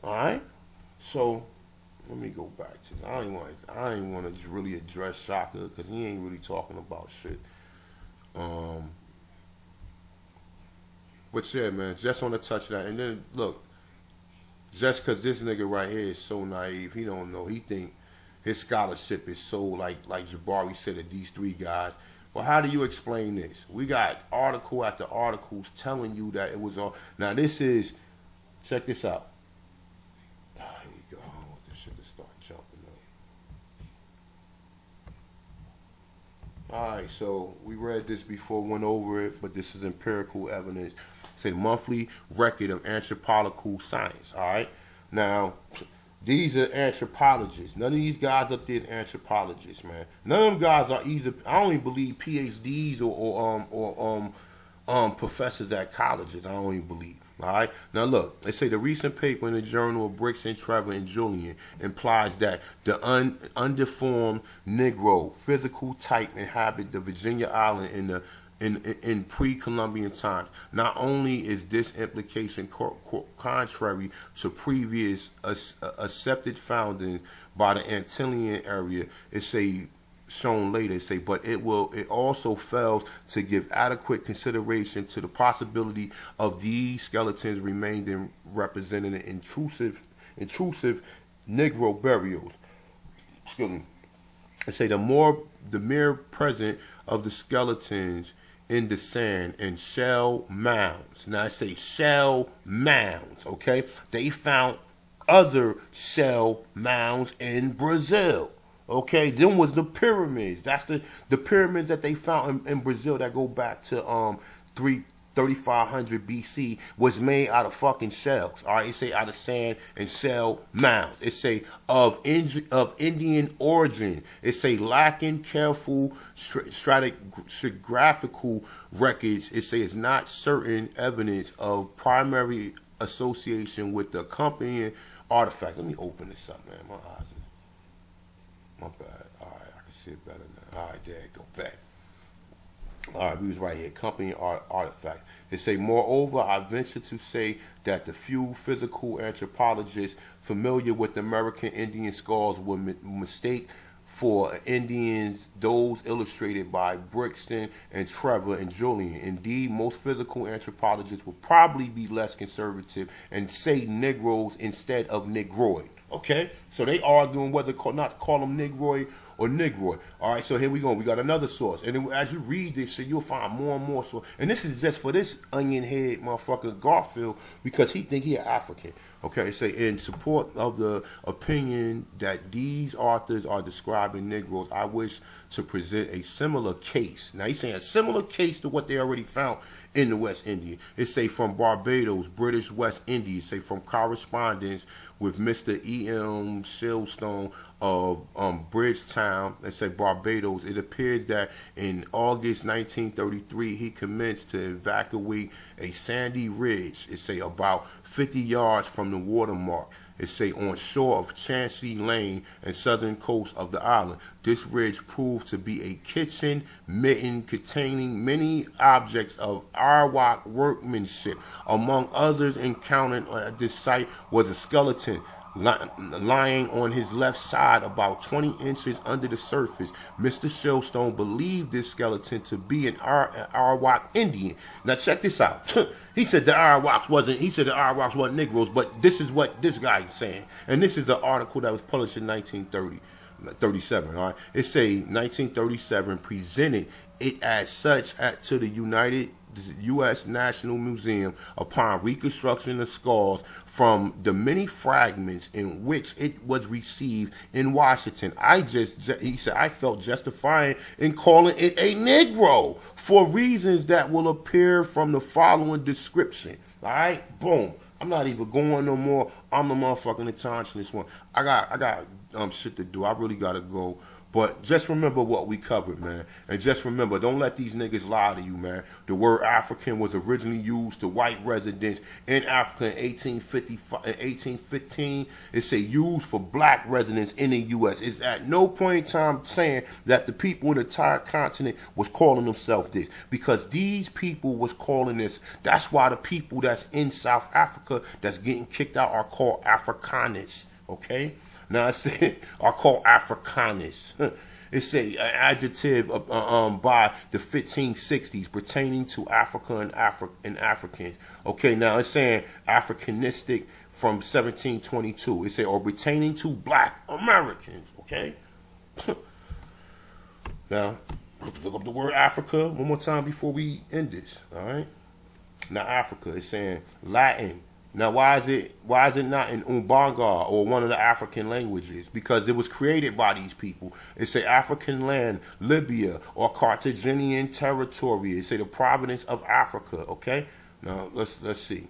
All right, so let me go back to. I ain't want to really address Shaka because he ain't really talking about shit. But yeah, man, just on the touch of that. And then, look, just because this nigga right here is so naive, he don't know. He think his scholarship is so, like Jabari said, of these three guys. Well, how do you explain this? We got article after articles telling you that it was all. Now, this is, check this out. Here we go. I want this shit to start jumping up. All right, so we read this before, went over it, but this is empirical evidence. It's a monthly record of anthropological science. All right, now these are anthropologists. None of these guys up there is anthropologists, man. None of them guys are either. I don't even believe PhDs or professors at colleges. I don't even believe. All right. Now look, they say the recent paper in the Journal of Bricks and Trevor and Julian implies that the undeformed Negro physical type inhabit the Virginia island in pre-Columbian times. Not only is this implication contrary to previous accepted founding by the Antillean area, it's shown later, but it also fails to give adequate consideration to the possibility of these skeletons remaining representing intrusive Negro burials. Excuse me. They say the mere presence of the skeletons in the sand and shell mounds. Now I say shell mounds, okay? They found other shell mounds in Brazil. Okay, them was the pyramids. That's the pyramids that they found in Brazil that go back to 3500 BC was made out of fucking shells. All right, it say out of sand and shell mounds. It say of Indian origin. It say lacking careful stratigraphical records. It say it's not certain evidence of primary association with the accompanying artifacts. Let me open this up, man. My eyes is. My bad. All right, I can see it better now. All right, there you go. Back. All right, we was right here. Accompanying artifact. They say, moreover, I venture to say that the few physical anthropologists familiar with American Indian skulls would mistake for Indians those illustrated by Brixton and Trevor and Julian. Indeed, most physical anthropologists will probably be less conservative and say Negroes instead of Negroid. Okay, so they arguing whether not call them Negroid or Negroid. All right, so here we go. We got another source, and then as you read this shit, you'll find more and more sources. And this is just for this onion head motherfucker Garfield because he think he an African. Okay, they say in support of the opinion that these authors are describing Negroes, I wish to present a similar case. Now he's saying a similar case to what they already found in the West Indies. It say from Barbados, British West Indies. Say from correspondence with Mr. E.M. Shilstone of Bridgetown, they say Barbados. It appeared that in August 1933, he commenced to evacuate a sandy ridge. It say about 50 yards from the watermark. It say on shore of Chancey Lane and southern coast of the island. This ridge proved to be a kitchen mitten containing many objects of Arawak workmanship. Among others encountered at this site was a skeleton lying on his left side about 20 inches under the surface. Mr. Shellstone believed this skeleton to be an Arawak Indian. Now check this out. He said the Arawaks wasn't Negroes, but this is what this guy is saying. And this is an article that was published in 1937. All right, it say 1937 presented it as such to the U.S. National Museum upon reconstruction of skulls from the many fragments in which it was received in Washington. He said, I felt justified in calling it a Negro for reasons that will appear from the following description. All right, boom. I'm not even going no more. I'm the motherfucking attention this one. I got shit to do. I really gotta go. But just remember what we covered, man. And just remember, don't let these niggas lie to you, man. The word African was originally used to white residents in Africa in 1815. It's used for black residents in the U.S. It's at no point in time saying that the people in the entire continent was calling themselves this. Because these people was calling this. That's why the people that's in South Africa that's getting kicked out are called Afrikaners. Okay? Now I said, are called Afrikaners. It's an adjective by the 1560s pertaining to Africa and Africans. Okay, now it's saying Africanistic from 1722. It say or pertaining to Black Americans. Okay. Now look up the word Africa one more time before we end this. All right. Now Africa is saying Latin. Now why is it not in Umbanga or one of the African languages? Because it was created by these people. It's a African land, Libya or Carthaginian territory. It's the province of Africa. Okay. Now let's see.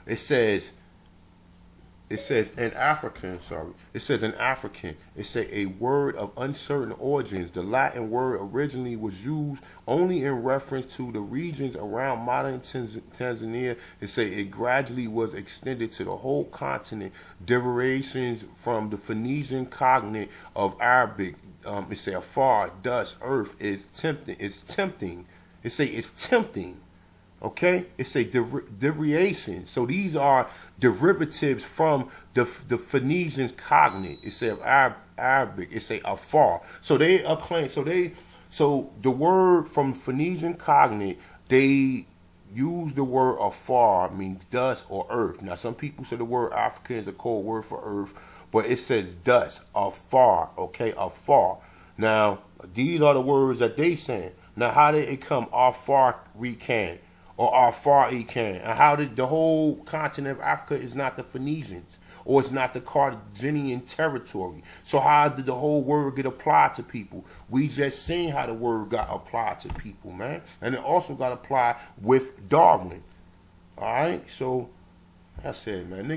It says in African, it's a word of uncertain origins. The Latin word originally was used only in reference to the regions around modern Tanzania. It gradually was extended to the whole continent. Derivations from the Phoenician cognate of Arabic, afar, dust, earth, is tempting. It's tempting. Okay, it's a derivation. So these are derivatives from the Phoenician cognate. It's Arabic. It's afar. So they are claiming. So the word from Phoenician cognate, they use the word afar, means dust or earth. Now some people say the word African is a code word for earth, but it says dust, afar. Okay, afar. Now these are the words that they saying. Now how did it come? Afar we can. Or how far he can, and how did the whole continent of Africa is not the Phoenicians, or it's not the Carthaginian territory. So how did the whole word get applied to people? We just seen how the word got applied to people, man, and it also got applied with Darwin. All right, so like I said, man,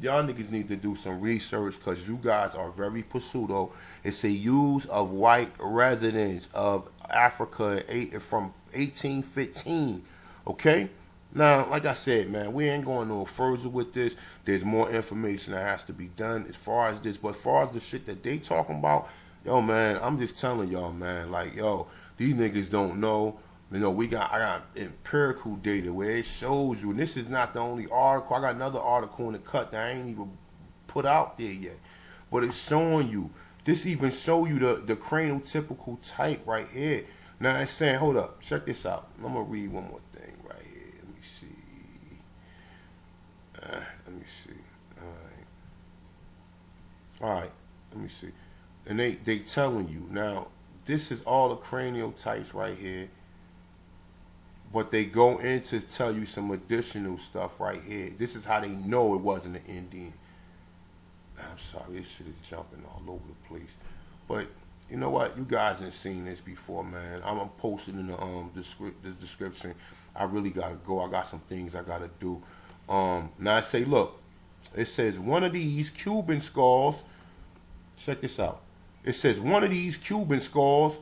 y'all niggas need to do some research because you guys are very pseudo. It's a use of white residents of Africa from 1815. Okay? Now, like I said, man, we ain't going no further with this. There's more information that has to be done as far as this. But as far as the shit that they talking about, yo, man, I'm just telling y'all, man, like, yo, these niggas don't know. You know, I got empirical data where it shows you, and this is not the only article. I got another article in the cut that I ain't even put out there yet. But it's showing you. This even show you the cranial-typical type right here. Now, it's saying, hold up, check this out. I'm going to read one more thing right here. Let me see. All right. Let me see. And they telling you. Now, this is all the cranial types right here. But they go in to tell you some additional stuff right here. This is how they know it wasn't an Indian. I'm sorry, this shit is jumping all over the place. But you know what? You guys ain't seen this before, man. I'm gonna post it in the description. I really gotta go. I got some things I gotta do. Now I say, look, it says one of these Cuban skulls. Check this out. It says one of these Cuban skulls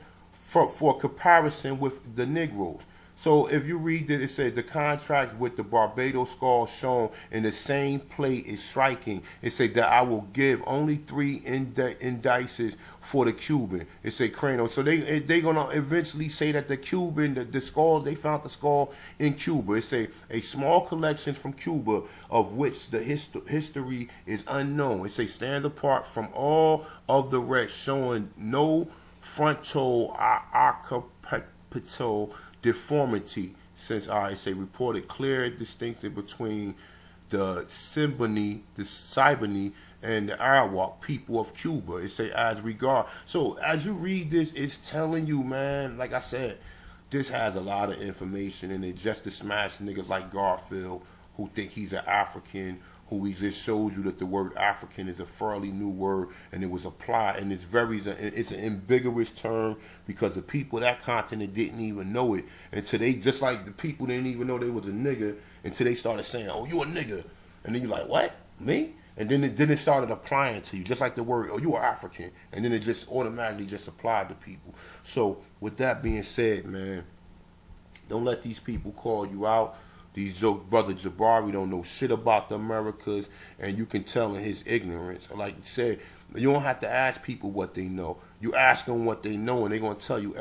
for comparison with the NEGRO'S. So if you read it, it says the contrast with the Barbados skull shown in the same plate is striking. It says that I will give only 3 indices for the Cuban. It's a cranial. So they gonna eventually say that the Cuban, the skull, they found the skull in Cuba. It's a small collection from Cuba of which the history is unknown. It's a stand apart from all of the rest, showing no frontal occipital deformity, since I say reported clear distinction between the Siboney, and the Arawak people of Cuba. It say as regard. So as you read this, it's telling you, man, like I said, this has a lot of information in it just to smash niggas like Garfield who think he's an African, who he just showed you that the word African is a fairly new word and it was applied, and it's an ambiguous term because the people of that continent didn't even know it until they, just like the people didn't even know they was a nigga until they started saying, oh, you a nigga, and then you're like, what, me? And then it started applying to you, just like the word, oh, you are African, and then it just automatically just applied to people. So with that being said, man, don't let these people call you out. These brother Jabari don't know shit about the Americas, and you can tell in his ignorance. Like you said, you don't have to ask people what they know. You ask them what they know, and they're going to tell you